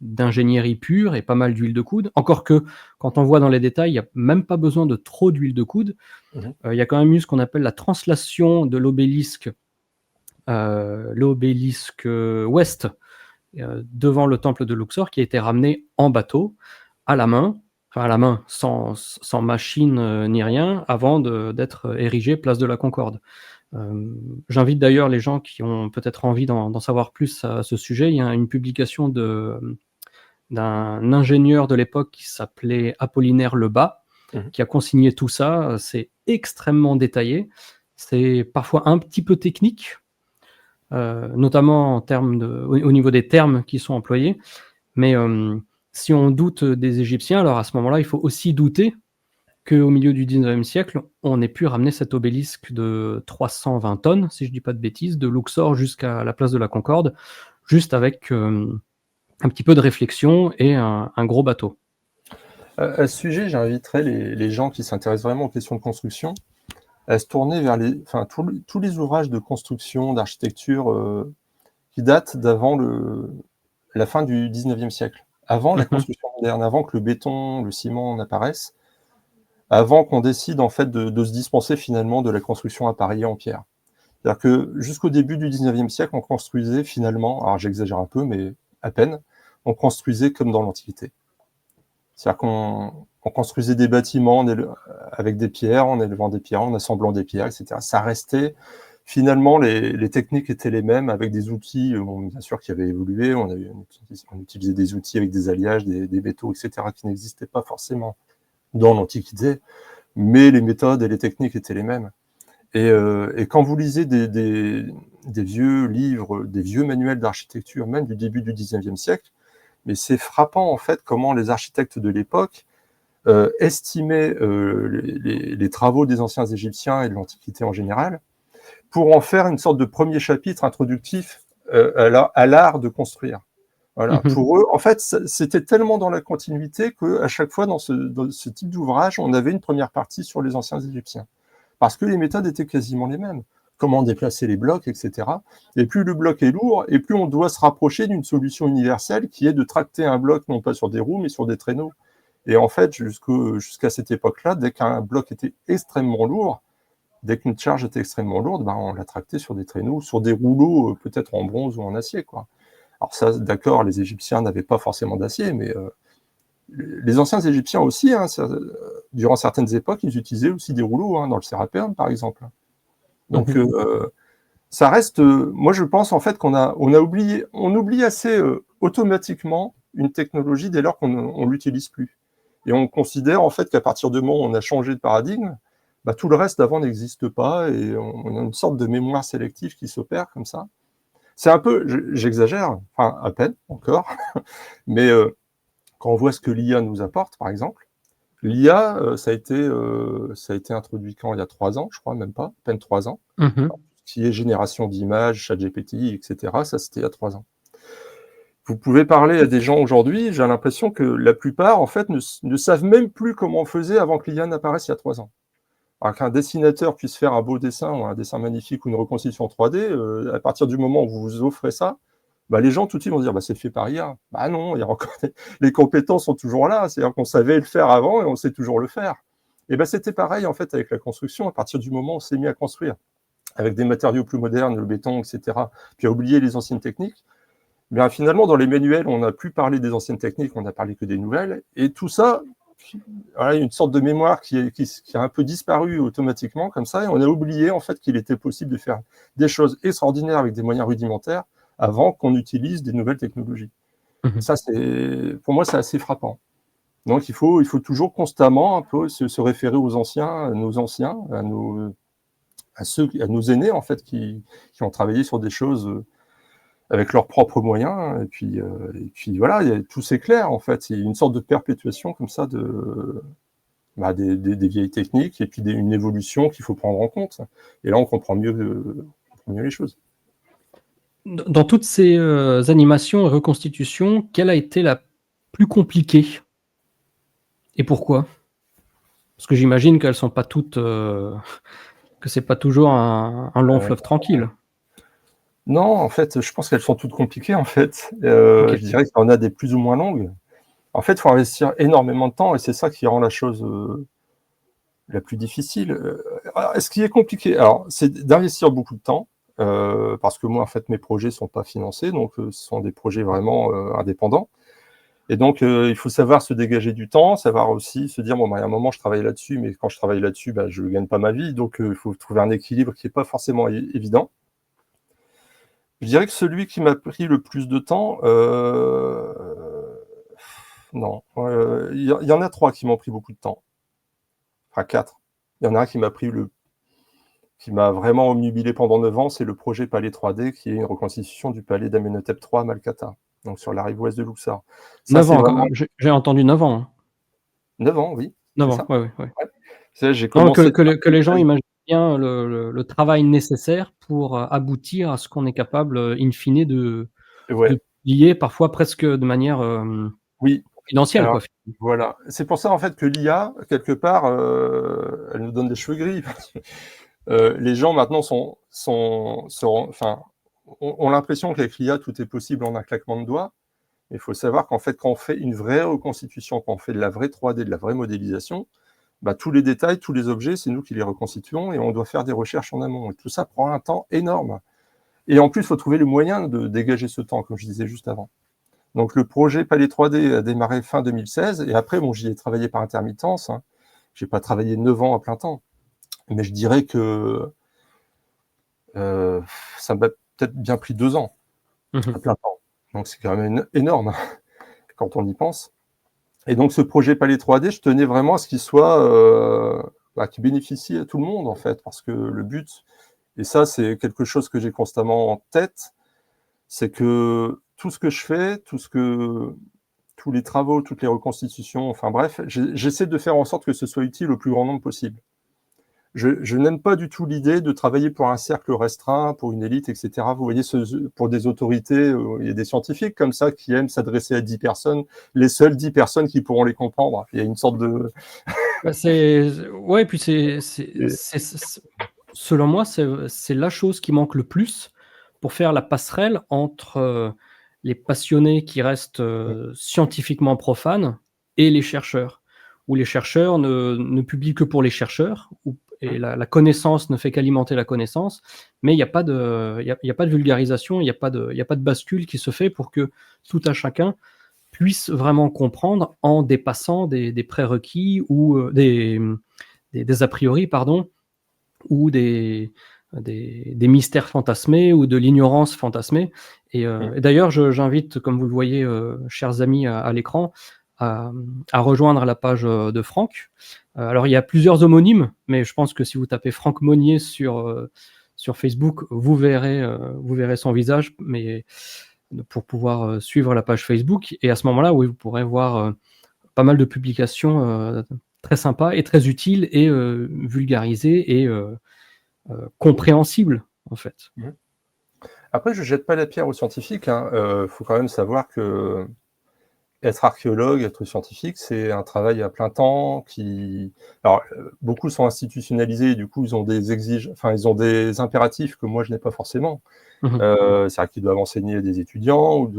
Speaker 2: d'ingénierie pure et pas mal d'huile de coude, encore que quand on voit dans les détails, il n'y a même pas besoin de trop d'huile de coude,
Speaker 3: Mmh.
Speaker 2: il y a quand même eu ce qu'on appelle la translation de l'obélisque ouest devant le temple de Luxor, qui a été ramené en bateau, à la main, enfin à la main, sans machine ni rien, avant d'être érigé place de la Concorde. J'invite d'ailleurs les gens qui ont peut-être envie d'en savoir plus à ce sujet. Il y a une publication d'un ingénieur de l'époque qui s'appelait Apollinaire Lebas,
Speaker 3: Mmh.
Speaker 2: qui a consigné tout ça. C'est extrêmement détaillé. C'est parfois un petit peu technique, notamment au niveau des termes qui sont employés. Mais si on doute des Égyptiens, alors à ce moment-là, il faut aussi douter qu'au milieu du 19e siècle, on ait pu ramener cet obélisque de 320 tonnes, si je ne dis pas de bêtises, de Luxor jusqu'à la place de la Concorde, juste avec un petit peu de réflexion et un gros bateau.
Speaker 3: À ce sujet, j'inviterais les gens qui s'intéressent vraiment aux questions de construction à se tourner vers tous les ouvrages de construction, d'architecture qui datent d'avant la fin du 19e siècle, avant la
Speaker 2: Mhm.
Speaker 3: construction moderne, avant que le béton, le ciment n'apparaissent, avant qu'on décide en fait de se dispenser finalement de la construction appareillée en pierre. C'est-à-dire que jusqu'au début du 19e siècle, on construisait finalement, alors j'exagère un peu, mais à peine, on construisait comme dans l'Antiquité. C'est-à-dire qu'on construisait des bâtiments avec des pierres, en élevant des pierres, en assemblant des pierres, etc. Ça restait, finalement, les techniques étaient les mêmes, avec des outils, bien sûr, qui avaient évolué. On utilisait des outils avec des alliages, des métaux, etc., qui n'existaient pas forcément dans l'Antiquité, mais les méthodes et les techniques étaient les mêmes. Et quand vous lisez des vieux livres, des vieux manuels d'architecture, même du début du 19e siècle, mais c'est frappant en fait comment les architectes de l'époque estimaient les travaux des anciens Égyptiens et de l'Antiquité en général, pour en faire une sorte de premier chapitre introductif à l'art de construire. Voilà.
Speaker 2: Mhm.
Speaker 3: Pour eux, en fait, c'était tellement dans la continuité qu'à chaque fois, dans ce type d'ouvrage, on avait une première partie sur les anciens Égyptiens. Parce que les méthodes étaient quasiment les mêmes. Comment déplacer les blocs, etc. Et plus le bloc est lourd, et plus on doit se rapprocher d'une solution universelle qui est de tracter un bloc non pas sur des roues, mais sur des traîneaux. Et en fait, jusqu'à cette époque-là, dès qu'un bloc était extrêmement lourd, dès qu'une charge était extrêmement lourde, ben, on la tractait sur des traîneaux, sur des rouleaux, peut-être en bronze ou en acier, quoi. Alors ça, d'accord, les Égyptiens n'avaient pas forcément d'acier, mais les anciens Égyptiens aussi, hein, durant certaines époques, ils utilisaient aussi des rouleaux, hein, dans le Sérapéum, par exemple. Donc, ça reste, moi je pense en fait on oublie assez automatiquement une technologie dès lors qu'on l'utilise plus. Et on considère en fait qu'à partir du moment où on a changé de paradigme, bah, tout le reste d'avant n'existe pas et on a une sorte de mémoire sélective qui s'opère comme ça. C'est un peu, j'exagère, enfin à peine encore, mais quand on voit ce que l'IA nous apporte, par exemple, l'IA, ça a été introduit quand? Il y a 3 ans, je crois, même pas, à peine 3 ans. Qui est génération d'images, ChatGPT, etc. Ça, c'était il y a 3 ans. Vous pouvez parler à des gens aujourd'hui, j'ai l'impression que la plupart, en fait, ne savent même plus comment on faisait avant que l'IA n'apparaisse il y a 3 ans. Alors qu'un dessinateur puisse faire un beau dessin ou un dessin magnifique ou une reconstitution 3D, à partir du moment où vous vous offrez ça, bah, les gens tout de suite vont dire bah, c'est fait par IA. Bah non, il y a encore les compétences sont toujours là, c'est-à-dire qu'on savait le faire avant et on sait toujours le faire. Et ben c'était pareil en fait avec la construction, à partir du moment où on s'est mis à construire avec des matériaux plus modernes, le béton, etc., puis à oublier les anciennes techniques, bien finalement, dans les manuels, on n'a plus parlé des anciennes techniques, on n'a parlé que des nouvelles, et tout ça, voilà, une sorte de mémoire qui a un peu disparu automatiquement, comme ça, et on a oublié en fait qu'il était possible de faire des choses extraordinaires avec des moyens rudimentaires avant qu'on utilise des nouvelles technologies. Ça, pour moi, c'est assez frappant. Donc, il faut toujours constamment un peu se référer aux anciens, à nos anciens, à nos aînés en fait qui ont travaillé sur des choses avec leurs propres moyens et puis voilà, tout s'éclaire en fait, il y a une sorte de perpétuation comme ça des vieilles techniques et puis une évolution qu'il faut prendre en compte, et là on comprend mieux les choses.
Speaker 2: Dans toutes ces animations et reconstitutions, quelle a été la plus compliquée et pourquoi? Parce que j'imagine qu'elles sont pas toutes que c'est pas toujours un long fleuve tranquille.
Speaker 3: Non, en fait, je pense qu'elles sont toutes compliquées, en fait. Je dirais qu'il y en a des plus ou moins longues. En fait, il faut investir énormément de temps, et c'est ça qui rend la chose la plus difficile. Ce qui est compliqué, alors, c'est d'investir beaucoup de temps, parce que moi, en fait, mes projets sont pas financés, donc ce sont des projets vraiment indépendants. Et donc, il faut savoir se dégager du temps, savoir aussi se dire, bon, bah, à un moment, je travaille là-dessus, mais quand je travaille là-dessus, bah, je ne gagne pas ma vie, donc il faut trouver un équilibre qui n'est pas forcément évident. Je dirais que celui qui m'a pris le plus de temps, non, il y en a 3 qui m'ont pris beaucoup de temps. Enfin 4. Il y en a un qui m'a vraiment omnubilé pendant 9 ans, c'est le projet Palais 3D, qui est une reconstitution du palais d'Amenhotep III à Malkata, donc sur la rive ouest de Luxor.
Speaker 2: 9 ans, vraiment... j'ai entendu 9 ans. Hein.
Speaker 3: 9 ans, oui.
Speaker 2: 9 ans, oui.
Speaker 3: Ouais. J'ai commencé
Speaker 2: que les gens imaginent bien le travail nécessaire pour aboutir à ce qu'on est capable, in fine, de publier, parfois presque de manière confidentielle.
Speaker 3: Alors,
Speaker 2: quoi.
Speaker 3: Voilà. C'est pour ça, en fait, que l'IA, quelque part, elle nous donne des cheveux gris. Les gens, maintenant, ont l'impression qu'avec l'IA, tout est possible en un claquement de doigts. Il faut savoir qu'en fait, quand on fait une vraie reconstitution, quand on fait de la vraie 3D, de la vraie modélisation, bah, tous les détails, tous les objets, c'est nous qui les reconstituons et on doit faire des recherches en amont. Et tout ça prend un temps énorme. Et en plus, il faut trouver le moyen de dégager ce temps, comme je disais juste avant. Donc, le projet Palais 3D a démarré fin 2016. Et après, bon, j'y ai travaillé par intermittence. Hein. Je n'ai pas travaillé 9 ans à plein temps. Mais je dirais que ça m'a peut-être bien pris 2 ans à plein temps. Donc, c'est quand même énorme quand on y pense. Et donc, ce projet Palais 3D, je tenais vraiment à ce qu'il soit, qui bénéficie à tout le monde, en fait, parce que le but, et ça, c'est quelque chose que j'ai constamment en tête, c'est que tout ce que je fais, tous les travaux, toutes les reconstitutions, enfin bref, j'essaie de faire en sorte que ce soit utile au plus grand nombre possible. Je n'aime pas du tout l'idée de travailler pour un cercle restreint, pour une élite, etc. Vous voyez, pour des autorités, il y a des scientifiques comme ça qui aiment s'adresser à 10 personnes, les seules 10 personnes qui pourront les comprendre. Il y a une sorte de...
Speaker 2: puis selon moi, c'est la chose qui manque le plus pour faire la passerelle entre les passionnés qui restent scientifiquement profanes et les chercheurs, où les chercheurs ne publient que pour les chercheurs, et la connaissance ne fait qu'alimenter la connaissance, mais il n'y a pas de vulgarisation, il n'y a pas de bascule qui se fait pour que tout un chacun puisse vraiment comprendre en dépassant des prérequis ou des a priori, pardon, ou des mystères fantasmés ou de l'ignorance fantasmée. Et d'ailleurs, j'invite, comme vous le voyez, chers amis, à l'écran, à rejoindre la page de Franck. Alors, il y a plusieurs homonymes, mais je pense que si vous tapez Franck Monnier sur Facebook, vous verrez son visage, mais pour pouvoir suivre la page Facebook. Et à ce moment-là, oui, vous pourrez voir pas mal de publications très sympas et très utiles et vulgarisées et compréhensibles, en fait.
Speaker 3: Après, je jette pas la pierre aux scientifiques. Faut quand même savoir que être archéologue, être scientifique, c'est un travail à plein temps Alors, beaucoup sont institutionnalisés et du coup, ils ont des impératifs que moi, je n'ai pas forcément. C'est-à-dire qu'ils doivent enseigner à des étudiants ou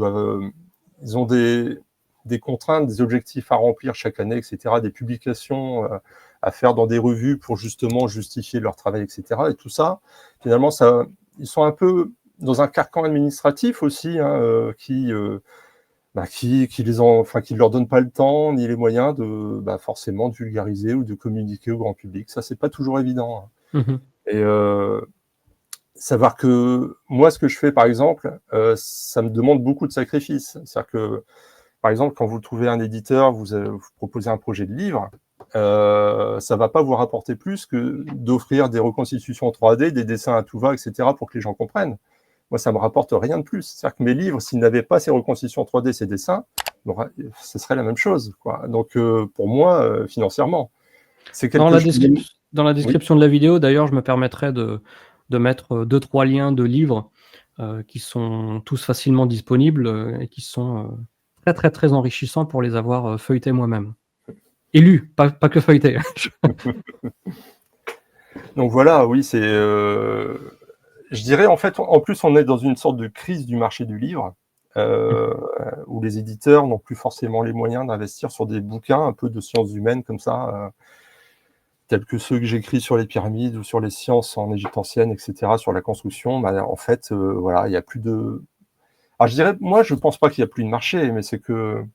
Speaker 3: ils ont des contraintes, des objectifs à remplir chaque année, etc., des publications à faire dans des revues pour justement justifier leur travail, etc. Et tout ça, finalement, ils sont un peu dans un carcan administratif aussi, qui leur donne pas le temps ni les moyens forcément de vulgariser ou de communiquer au grand public. Ça, c'est pas toujours évident. Et savoir que moi, ce que je fais, par exemple, ça me demande beaucoup de sacrifices. C'est-à-dire que, par exemple, quand vous trouvez un éditeur, vous proposez un projet de livre, ça va pas vous rapporter plus que d'offrir des reconstitutions en 3D, des dessins à tout va, etc., pour que les gens comprennent. Moi, ça me rapporte rien de plus. C'est-à-dire que mes livres, s'ils n'avaient pas ces reconstitutions 3D, ces dessins, ce serait la même chose, quoi. Donc, pour moi, financièrement, c'est quelque chose...
Speaker 2: Dans la description de la vidéo, d'ailleurs, je me permettrai de mettre 2-3 liens de livres qui sont tous facilement disponibles et qui sont très, très, très enrichissants pour les avoir feuilletés moi-même. Et lus, pas que feuilletés.
Speaker 3: Donc voilà, oui, c'est... Je dirais, en fait, en plus, on est dans une sorte de crise du marché du livre, où les éditeurs n'ont plus forcément les moyens d'investir sur des bouquins un peu de sciences humaines comme ça, tels que ceux que j'écris sur les pyramides ou sur les sciences en Égypte ancienne, etc., sur la construction. En fait, voilà, il n'y a plus de... Alors, je dirais, moi, je ne pense pas qu'il n'y a plus de marché, mais c'est que,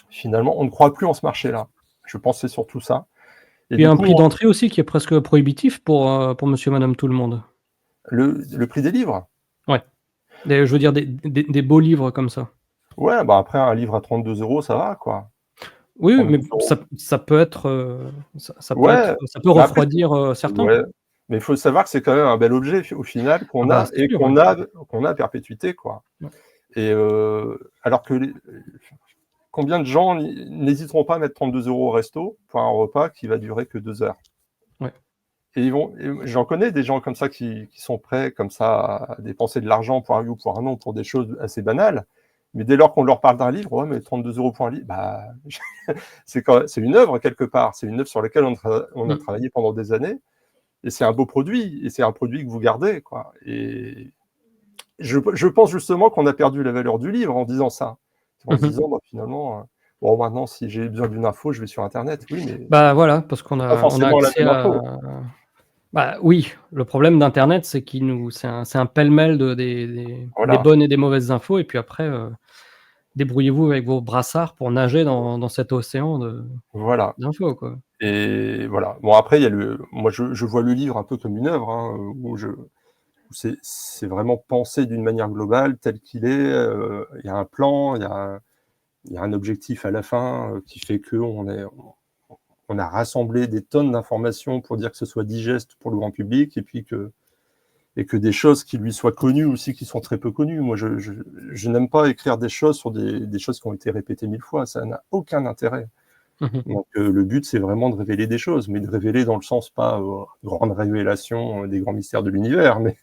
Speaker 3: finalement, on ne croit plus en ce marché-là. Je pense que c'est surtout ça.
Speaker 2: Et il y a un prix d'entrée aussi qui est presque prohibitif pour monsieur, madame, tout le monde.
Speaker 3: Le prix des livres?
Speaker 2: Ouais. Je veux dire, des beaux livres comme ça.
Speaker 3: Ouais, après, un livre à 32 € ça va, quoi.
Speaker 2: Oui, mais ça peut être... ça peut refroidir certains.
Speaker 3: Ouais. Mais il faut savoir que c'est quand même un bel objet, au final, qu'on a à perpétuité, quoi.
Speaker 2: Ouais.
Speaker 3: Et alors que... Combien de gens n'hésiteront pas à mettre 32 € au resto pour un repas qui va durer que 2 heures?
Speaker 2: Ouais.
Speaker 3: Et j'en connais des gens comme ça qui sont prêts comme ça à dépenser de l'argent pour un oui ou pour un non, pour des choses assez banales. Mais dès lors qu'on leur parle d'un livre, ouais, mais 32 € pour un livre, c'est une œuvre quelque part. C'est une œuvre sur laquelle on a travaillé pendant des années. Et c'est un beau produit. Et c'est un produit que vous gardez, quoi. Et je pense justement qu'on a perdu la valeur du livre en disant ça. En se disant, finalement, maintenant, si j'ai besoin d'une info, je vais sur Internet. Oui, mais...
Speaker 2: voilà, parce qu'on a accès à... oui, le problème d'Internet, c'est c'est un pêle-mêle des bonnes et des mauvaises infos, et puis après, débrouillez-vous avec vos brassards pour nager dans cet océan d'infos, quoi.
Speaker 3: Et voilà. Bon, après, moi, je vois le livre un peu comme une œuvre, où c'est vraiment pensé d'une manière globale, tel qu'il est. Il y a un plan, il y a un objectif à la fin qui fait qu'on a rassemblé des tonnes d'informations pour dire que ce soit digeste pour le grand public, et puis que des choses qui lui soient connues aussi, qui sont très peu connues. Moi, je n'aime pas écrire des choses sur des choses qui ont été répétées 1000 fois. Ça n'a aucun intérêt. Donc, le but, c'est vraiment de révéler des choses, mais de révéler dans le sens pas grande révélation des grands mystères de l'univers, mais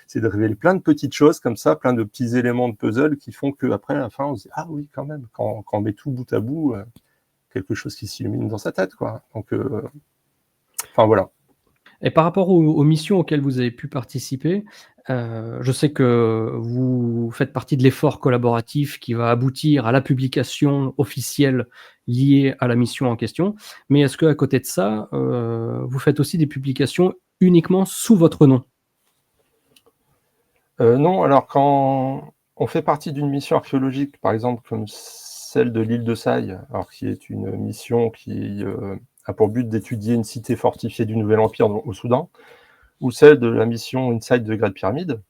Speaker 3: c'est de révéler plein de petites choses comme ça, plein de petits éléments de puzzle qui font qu'après, à la fin, on se dit « Ah oui, quand même », quand on met tout bout à bout, quelque chose qui s'illumine dans sa tête, quoi. Donc, voilà.
Speaker 2: Et par rapport aux missions auxquelles vous avez pu participer, Je sais que vous faites partie de l'effort collaboratif qui va aboutir à la publication officielle liée à la mission en question. Mais est-ce qu'à côté de ça, vous faites aussi des publications uniquement sous votre nom?
Speaker 3: Non, alors quand on fait partie d'une mission archéologique, par exemple comme celle de l'île de Saï, alors qui est une mission qui a pour but d'étudier une cité fortifiée du Nouvel Empire au Soudan, ou celle de la mission Inside de Great Pyramid,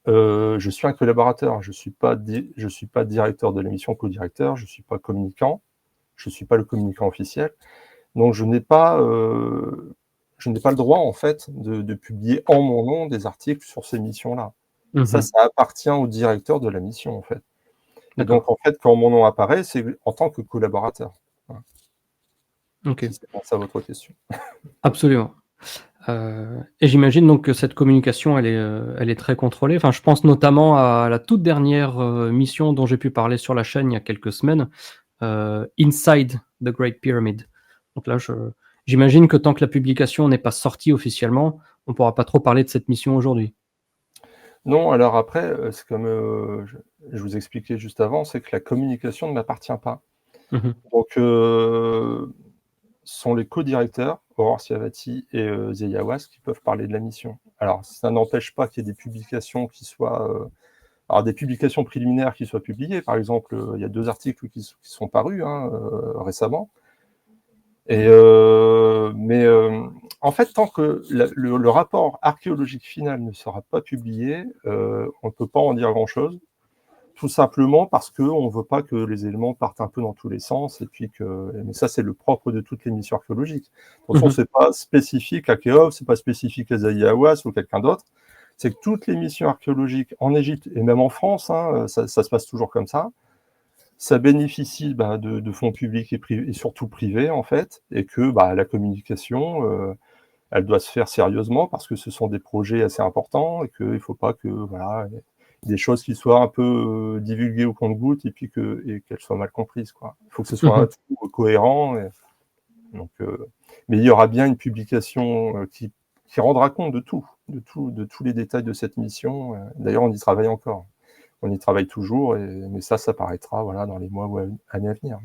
Speaker 3: je suis un collaborateur. Je suis pas directeur de la mission, co-directeur. Je suis pas communicant. Je suis pas le communicant officiel. Donc je n'ai pas le droit en fait de publier en mon nom des articles sur ces missions-là. Ça appartient au directeur de la mission en fait. Et donc en fait, quand mon nom apparaît, c'est en tant que collaborateur. Voilà.
Speaker 2: Ok.
Speaker 3: Si c'est pour ça votre question.
Speaker 2: Absolument. Et j'imagine donc que cette communication, elle est très contrôlée. Enfin, je pense notamment à la toute dernière mission dont j'ai pu parler sur la chaîne il y a quelques semaines, Inside the Great Pyramid. Donc là, j'imagine que tant que la publication n'est pas sortie officiellement, on ne pourra pas trop parler de cette mission aujourd'hui.
Speaker 3: Non, alors après, c'est comme je vous expliquais juste avant, c'est que la communication ne m'appartient pas. Donc, sont les co-directeurs, Aurore Siavati et Zeyawas, qui peuvent parler de la mission. Alors, ça n'empêche pas qu'il y ait des publications qui soient... des publications préliminaires qui soient publiées. Par exemple, il y a 2 articles qui sont parus récemment. Mais en fait, tant que le rapport archéologique final ne sera pas publié, on ne peut pas en dire grand-chose. Tout simplement parce qu'on ne veut pas que les éléments partent un peu dans tous les sens, mais ça, c'est le propre de toutes les missions archéologiques. De toute façon, c'est pas spécifique à Khéops, c'est pas spécifique à Zaï-Hawass ou quelqu'un d'autre. C'est que toutes les missions archéologiques en Égypte et même en France, ça se passe toujours comme ça. Ça bénéficie de fonds publics et surtout privés, en fait, et que la communication, elle doit se faire sérieusement parce que ce sont des projets assez importants et qu'il ne faut pas que des choses qui soient un peu divulguées au compte-gouttes et qu'elles soient mal comprises, quoi. Il faut que ce soit un tout cohérent. Mais il y aura bien une publication qui rendra compte de tous les détails de cette mission. D'ailleurs, on y travaille encore. On y travaille toujours, mais ça paraîtra dans les mois ou années à venir.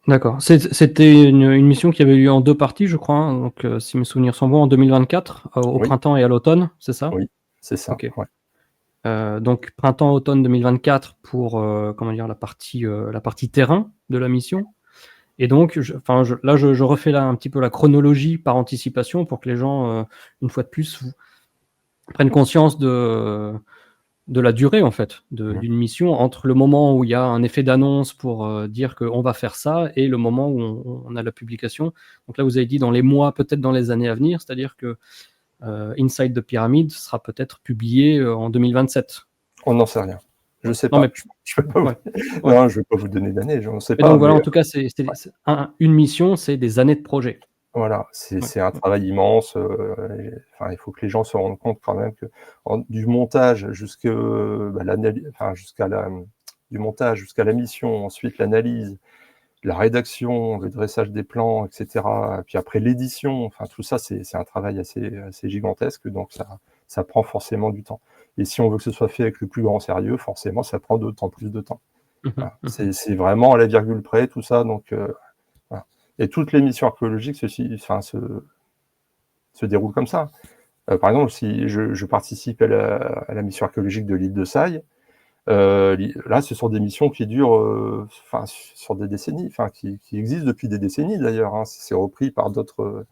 Speaker 2: D'accord. C'était une mission qui avait eu lieu en 2 parties, je crois. Donc, si mes souvenirs sont bons, en 2024, au printemps et à l'automne, c'est ça?
Speaker 3: Oui, c'est ça.
Speaker 2: Okay.
Speaker 3: Ouais.
Speaker 2: Donc printemps-automne 2024 pour la partie terrain de la mission. Et donc, je refais là un petit peu la chronologie par anticipation pour que les gens, une fois de plus, prennent conscience de la durée en fait d'une mission entre le moment où il y a un effet d'annonce pour dire qu'on va faire ça et le moment où on a la publication. Donc là, vous avez dit dans les mois, peut-être dans les années à venir, c'est-à-dire que Inside the Pyramid sera peut-être publié en 2027.
Speaker 3: On n'en sait rien. Je ne sais pas.
Speaker 2: Non, mais...
Speaker 3: je ne vais pas vous donner d'année, je ne sais pas.
Speaker 2: Donc voilà, en tout cas, une mission, c'est des années de projet.
Speaker 3: Voilà, c'est un travail immense. Il faut que les gens se rendent compte quand même que du montage jusqu'à la mission, ensuite l'analyse, la rédaction, le dressage des plans, etc. Puis après l'édition, tout ça, c'est un travail assez gigantesque, donc ça prend forcément du temps. Et si on veut que ce soit fait avec le plus grand sérieux, forcément, ça prend d'autant plus de temps. Voilà. C'est vraiment à la virgule près, tout ça, donc... Voilà. Et toutes les missions archéologiques se déroulent comme ça. Par exemple, si je participe à la mission archéologique de l'île de Saï, là, ce sont des missions qui durent sur des décennies, qui existent depuis des décennies d'ailleurs. C'est repris par d'autres.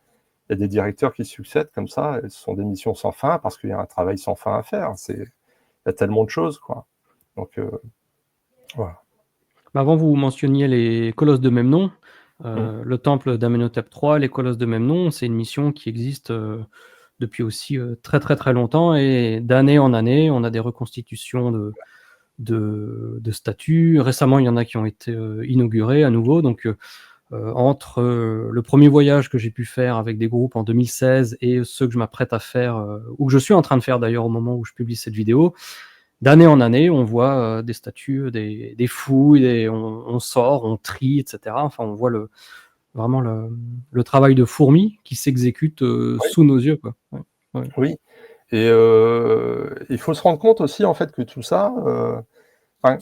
Speaker 3: Il y a des directeurs qui succèdent comme ça. Ce sont des missions sans fin parce qu'il y a un travail sans fin à faire. Il y a tellement de choses, quoi. Donc, voilà.
Speaker 2: Avant, vous mentionniez les colosses de même nom. Le temple d'Amenhotep III, les colosses de même nom, c'est une mission qui existe depuis aussi très très très longtemps et d'année en année, on a des reconstitutions de statues. Récemment, il y en a qui ont été inaugurées à nouveau. Donc, entre le premier voyage que j'ai pu faire avec des groupes en 2016 et ceux que je m'apprête à faire, ou que je suis en train de faire d'ailleurs au moment où je publie cette vidéo, d'année en année, on voit des statues, des fouilles, on sort, on trie, etc. Enfin, on voit vraiment le travail de fourmi qui s'exécute sous nos yeux, quoi.
Speaker 3: Oui, Et il faut se rendre compte aussi, en fait, que tout ça, enfin,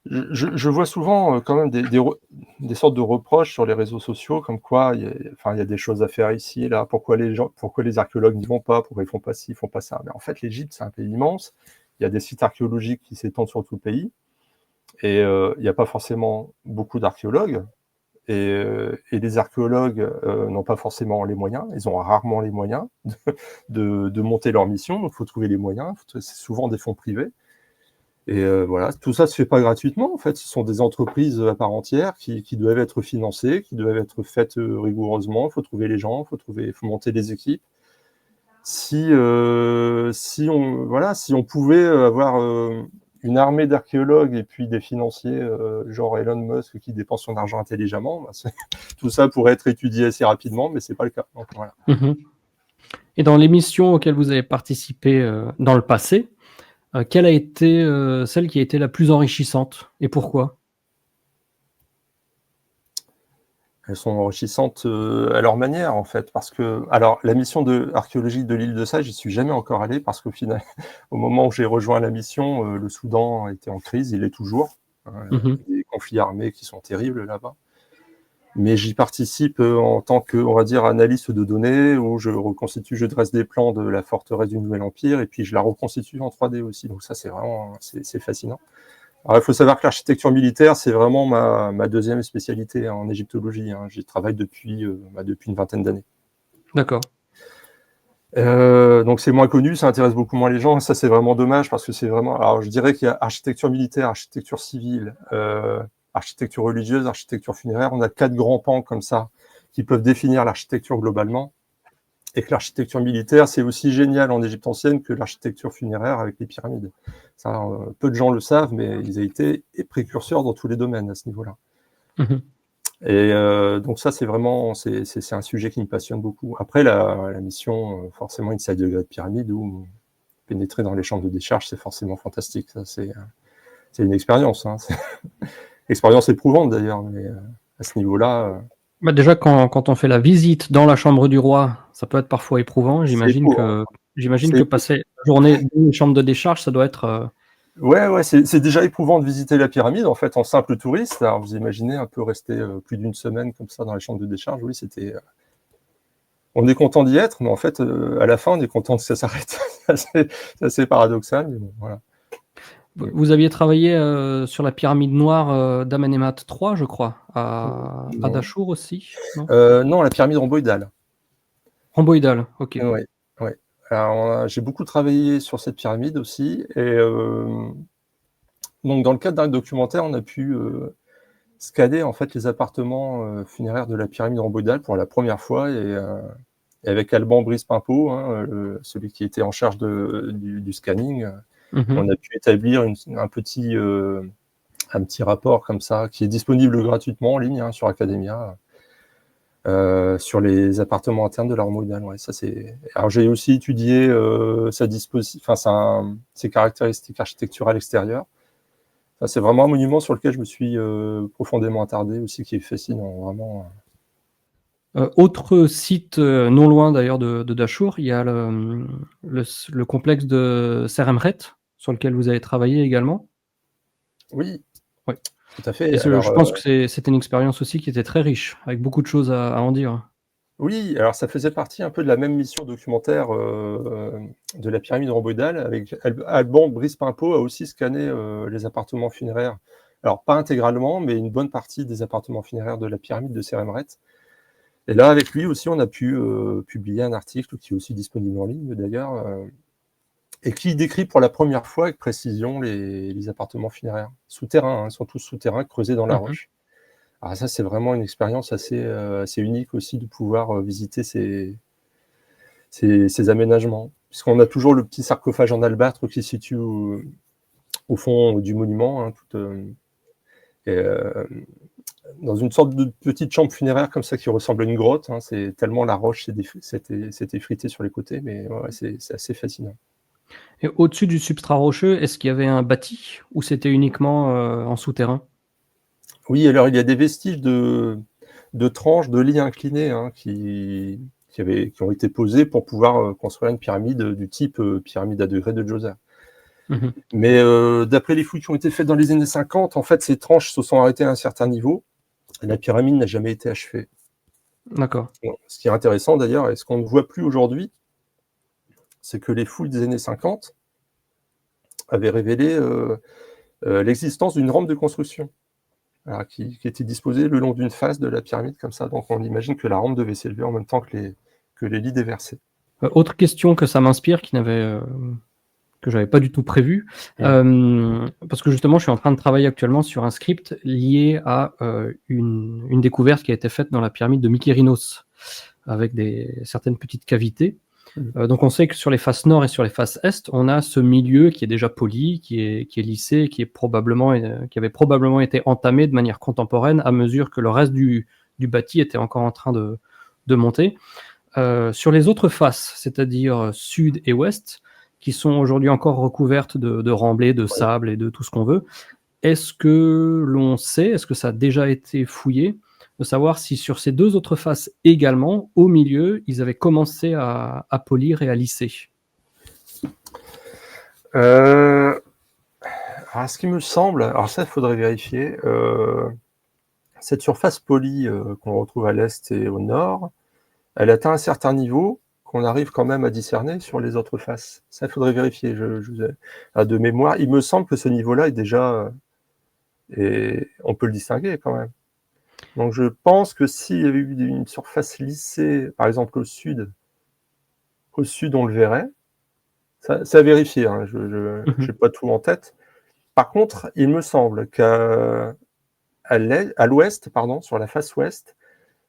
Speaker 3: je vois souvent quand même des sortes de reproches sur les réseaux sociaux, comme quoi il y a des choses à faire ici et là, pourquoi les archéologues n'y vont pas, pourquoi ils font pas ci, ils font pas ça. Mais en fait, l'Égypte, c'est un pays immense, il y a des sites archéologiques qui s'étendent sur tout le pays, et il n'y a pas forcément beaucoup d'archéologues, et les archéologues n'ont pas forcément les moyens, ils ont rarement les moyens de monter leur mission, donc il faut trouver les moyens, c'est souvent des fonds privés. Et voilà, tout ça se fait pas gratuitement, en fait. Ce sont des entreprises à part entière qui doivent être financées, qui doivent être faites rigoureusement. Il faut trouver les gens, il faut monter des équipes. Si on pouvait avoir une armée d'archéologues et puis des financiers genre Elon Musk qui dépensent son argent intelligemment, bah, tout ça pourrait être étudié assez rapidement, mais c'est pas le cas. Donc, voilà.
Speaker 2: Et dans les missions auxquelles vous avez participé dans le passé, quelle a été celle qui a été la plus enrichissante et pourquoi?
Speaker 3: Elles sont enrichissantes à leur manière, en fait, parce que, alors, la mission archéologique de l'île de Sage, j'y suis jamais encore allé, parce qu'au final, au moment où j'ai rejoint la mission, le Soudan était en crise, il est toujours. Il y a des conflits armés qui sont terribles là-bas. Mais j'y participe en tant que, on va dire, analyste de données, où je dresse des plans de la forteresse du Nouvel Empire, et puis je la reconstitue en 3D aussi. Donc ça, c'est vraiment, c'est fascinant. Alors, il faut savoir que l'architecture militaire, c'est vraiment ma deuxième spécialité en égyptologie. Hein. J'y travaille depuis une vingtaine d'années.
Speaker 2: D'accord.
Speaker 3: Donc c'est moins connu, ça intéresse beaucoup moins les gens. Ça, c'est vraiment dommage parce que c'est vraiment. Alors, je dirais qu'il y a architecture militaire, architecture civile, architecture religieuse, architecture funéraire. On a 4 grands pans comme ça qui peuvent définir l'architecture globalement. Et que l'architecture militaire, c'est aussi génial en Égypte ancienne que l'architecture funéraire avec les pyramides. Ça, peu de gens le savent, mais ils ont été précurseurs dans tous les domaines à ce niveau-là. Et donc ça, c'est vraiment, c'est un sujet qui me passionne beaucoup. Après, la mission, forcément, Inside the Great Pyramid, où pénétrer dans les chambres de décharge, c'est forcément fantastique. Ça, c'est une expérience. Hein. Expérience éprouvante d'ailleurs, mais à ce niveau-là.
Speaker 2: Bah déjà, quand on fait la visite dans la chambre du roi, ça peut être parfois éprouvant. J'imagine que passer la journée dans les chambres de décharge, ça doit être...
Speaker 3: Ouais, c'est déjà éprouvant de visiter la pyramide, en fait, en simple touriste. Alors, vous imaginez un peu rester plus d'une semaine comme ça dans les chambres de décharge. Oui, c'était... On est content d'y être, mais en fait, à la fin, on est content que ça s'arrête. C'est assez paradoxal, mais bon, voilà.
Speaker 2: Vous aviez travaillé sur la pyramide noire d'Amenemhat III, je crois, à Dachour aussi, non,
Speaker 3: non, la pyramide rhomboïdale.
Speaker 2: Rhomboïdale, ok.
Speaker 3: Ouais. Alors, j'ai beaucoup travaillé sur cette pyramide aussi, et donc dans le cadre d'un documentaire, on a pu scanner en fait les appartements funéraires de la pyramide rhomboïdale pour la première fois, et avec Alban Brice-Pimpeau, hein, celui qui était en charge du scanning, on a pu établir un petit rapport comme ça, qui est disponible gratuitement en ligne hein, sur Academia, sur les appartements internes de la rhomboïdale. Ouais, ça c'est. Alors j'ai aussi étudié ses caractéristiques architecturales extérieures. Ça, c'est vraiment un monument sur lequel je me suis profondément attardé aussi, qui est fascinant, vraiment.
Speaker 2: Autre site non loin d'ailleurs de Dachour, il y a le complexe de Seremret, sur lequel vous avez travaillé également.
Speaker 3: Oui,
Speaker 2: ouais.
Speaker 3: Tout à fait.
Speaker 2: Et je pense que c'était une expérience aussi qui était très riche, avec beaucoup de choses à en dire.
Speaker 3: Oui, alors ça faisait partie un peu de la même mission documentaire de la pyramide rhomboïdale, avec Alban Brice-Pimpeau a aussi scanné les appartements funéraires. Alors pas intégralement, mais une bonne partie des appartements funéraires de la pyramide de Seremret. Et là, avec lui aussi, on a pu publier un article qui est aussi disponible en ligne d'ailleurs, et qui décrit pour la première fois avec précision les appartements funéraires. Souterrains, hein, ils sont tous souterrains, creusés dans la roche. Alors ça, c'est vraiment une expérience assez unique aussi de pouvoir visiter ces aménagements. Puisqu'on a toujours le petit sarcophage en albâtre qui se situe au fond du monument, hein, dans une sorte de petite chambre funéraire comme ça qui ressemble à une grotte. Hein, c'est tellement la roche s'est effritée sur les côtés, mais ouais, c'est assez fascinant.
Speaker 2: Et au-dessus du substrat rocheux, est-ce qu'il y avait un bâti ou c'était uniquement en souterrain?
Speaker 3: Oui, alors il y a des vestiges de tranches, de lits inclinés hein, qui qui ont été posées pour pouvoir construire une pyramide du type pyramide à degrés de Djoser. Mais d'après les fouilles qui ont été faites dans les années 50, en fait, ces tranches se sont arrêtées à un certain niveau et la pyramide n'a jamais été achevée.
Speaker 2: D'accord.
Speaker 3: Bon, ce qui est intéressant d'ailleurs, et ce qu'on ne voit plus aujourd'hui, c'est que les fouilles des années 50 avaient révélé l'existence d'une rampe de construction qui était disposée le long d'une face de la pyramide comme ça. Donc on imagine que la rampe devait s'élever en même temps que les lits déversés.
Speaker 2: Autre question que ça m'inspire, que j'avais pas du tout prévu, parce que justement je suis en train de travailler actuellement sur un script lié à une découverte qui a été faite dans la pyramide de Mykérinos, avec certaines petites cavités. Donc on sait que sur les faces nord et sur les faces est, on a ce milieu qui est déjà poli, qui est lissé, qui avait probablement été entamé de manière contemporaine à mesure que le reste du bâti était encore en train de monter. Sur les autres faces, c'est-à-dire sud et ouest, qui sont aujourd'hui encore recouvertes de remblais, de sable et de tout ce qu'on veut, est-ce que l'on sait, est-ce que ça a déjà été fouillé, de savoir si sur ces deux autres faces également, au milieu, ils avaient commencé à polir et à lisser?
Speaker 3: Alors, ce qui me semble, alors ça, il faudrait vérifier, cette surface polie qu'on retrouve à l'est et au nord, elle atteint un certain niveau qu'on arrive quand même à discerner sur les autres faces. Ça, il faudrait vérifier. De mémoire, il me semble que ce niveau-là est déjà... et on peut le distinguer quand même. Donc je pense que s'il y avait eu une surface lissée, par exemple au sud on le verrait. Ça à vérifier, hein, je n'ai pas tout en tête. Par contre, il me semble qu'à l'ouest, sur la face ouest,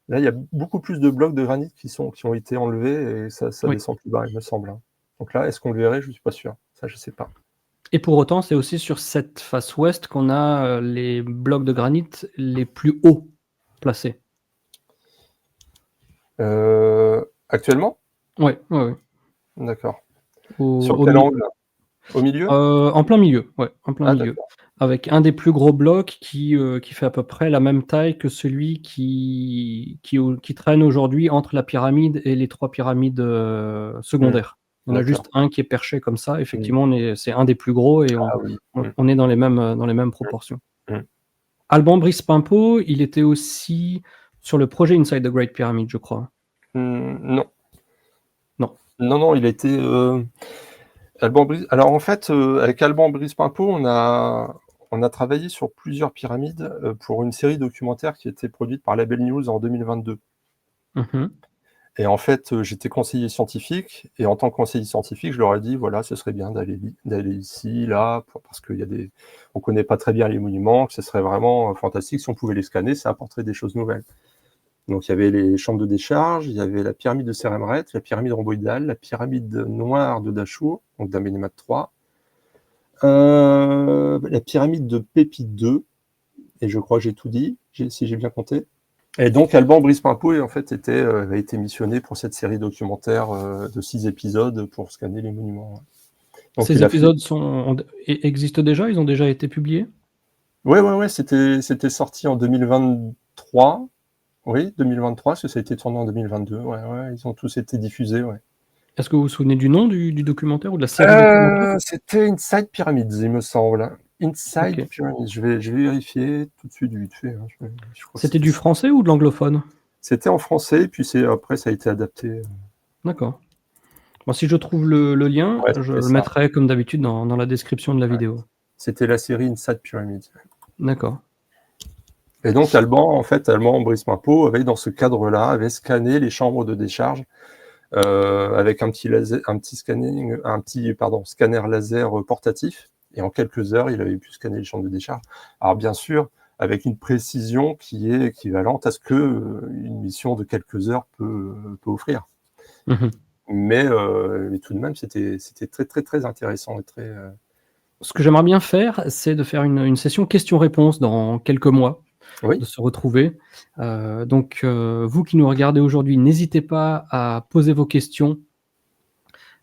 Speaker 3: là, il y a beaucoup plus de blocs de granit qui ont été enlevés et ça descend plus bas, il me semble. Hein. Donc là, est-ce qu'on le verrait? Je ne suis pas sûr. Ça, je ne sais pas.
Speaker 2: Et pour autant, c'est aussi sur cette face ouest qu'on a les blocs de granit les plus hauts placés.
Speaker 3: Actuellement?
Speaker 2: Oui.
Speaker 3: D'accord. Sur quel angle? Au milieu?
Speaker 2: En plein milieu, en plein milieu.
Speaker 3: D'accord.
Speaker 2: Avec un des plus gros blocs qui fait à peu près la même taille que celui qui traîne aujourd'hui entre la pyramide et les 3 pyramides secondaires. On a juste un qui est perché comme ça. Effectivement, c'est un des plus gros et on est dans les mêmes proportions. Alban Brice Pimpeau, il était aussi sur le projet Inside the Great Pyramid, je crois.
Speaker 3: Non, il a été... Alban Brice... Alors en fait, avec Alban Brice Pimpeau, on a travaillé sur plusieurs pyramides pour une série documentaire qui a été produite par Label News en 2022. Et en fait, j'étais conseiller scientifique, et en tant que conseiller scientifique, je leur ai dit, voilà, ce serait bien d'aller ici, là, parce qu'on ne connaît pas très bien les monuments, que ce serait vraiment fantastique si on pouvait les scanner, ça apporterait des choses nouvelles. Donc il y avait les chambres de décharge, il y avait la pyramide de Seremret, la pyramide rhomboïdale, la pyramide noire de Dachau, donc d'Amenemhat III, la pyramide de Pépi II, et je crois que j'ai tout dit, si j'ai bien compté. Et donc Alban Brice Pimpeau en fait avait été missionné pour cette série documentaire de 6 épisodes pour scanner les monuments. Donc,
Speaker 2: ces épisodes existent déjà? Ils ont déjà été publiés?
Speaker 3: Oui, c'était sorti en 2023. Oui, 2023, parce que ça a été tourné en 2022. Ils ont tous été diffusés.
Speaker 2: Est-ce que vous vous souvenez du nom du documentaire ou de la série documentaire?
Speaker 3: C'était Inside Pyramids, il me semble. Inside Pyramids. Je vais vérifier tout de suite vite fait. Hein.
Speaker 2: C'était du français ou de l'anglophone?
Speaker 3: C'était en français, puis après ça a été adapté.
Speaker 2: D'accord. Bon, si je trouve le lien, je le mettrai comme d'habitude dans la description de la vidéo.
Speaker 3: C'était la série Inside Pyramids.
Speaker 2: D'accord.
Speaker 3: Et donc Alban Brice Pimpeau avait dans ce cadre-là scanné les chambres de décharge avec un petit scanner laser portatif, et en quelques heures il avait pu scanner les chambres de décharge. Alors bien sûr avec une précision qui est équivalente à ce que une mission de quelques heures peut offrir. Mais tout de même c'était très très très intéressant et très.
Speaker 2: Ce que j'aimerais bien faire, c'est de faire une session questions-réponses dans quelques mois. De se retrouver. Donc, vous qui nous regardez aujourd'hui, n'hésitez pas à poser vos questions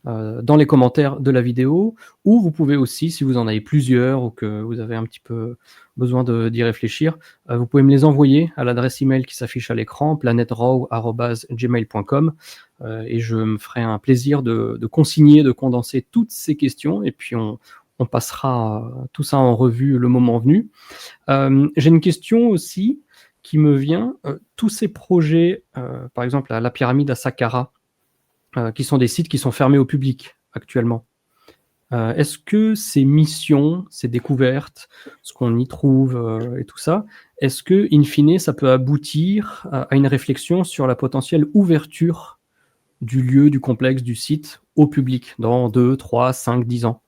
Speaker 2: dans les commentaires de la vidéo, ou vous pouvez aussi, si vous en avez plusieurs ou que vous avez un petit peu besoin d'y réfléchir, vous pouvez me les envoyer à l'adresse email qui s'affiche à l'écran, planetraw@gmail.com, et je me ferai un plaisir de consigner, de condenser toutes ces questions, et puis on passera tout ça en revue le moment venu. J'ai une question aussi qui me vient. Tous ces projets, par exemple la pyramide à Saqqara, qui sont des sites qui sont fermés au public actuellement. Est-ce que ces missions, ces découvertes, ce qu'on y trouve et tout ça, est-ce que, in fine, ça peut aboutir à une réflexion sur la potentielle ouverture du lieu, du complexe, du site au public dans 2, 3, 5, 10 ans?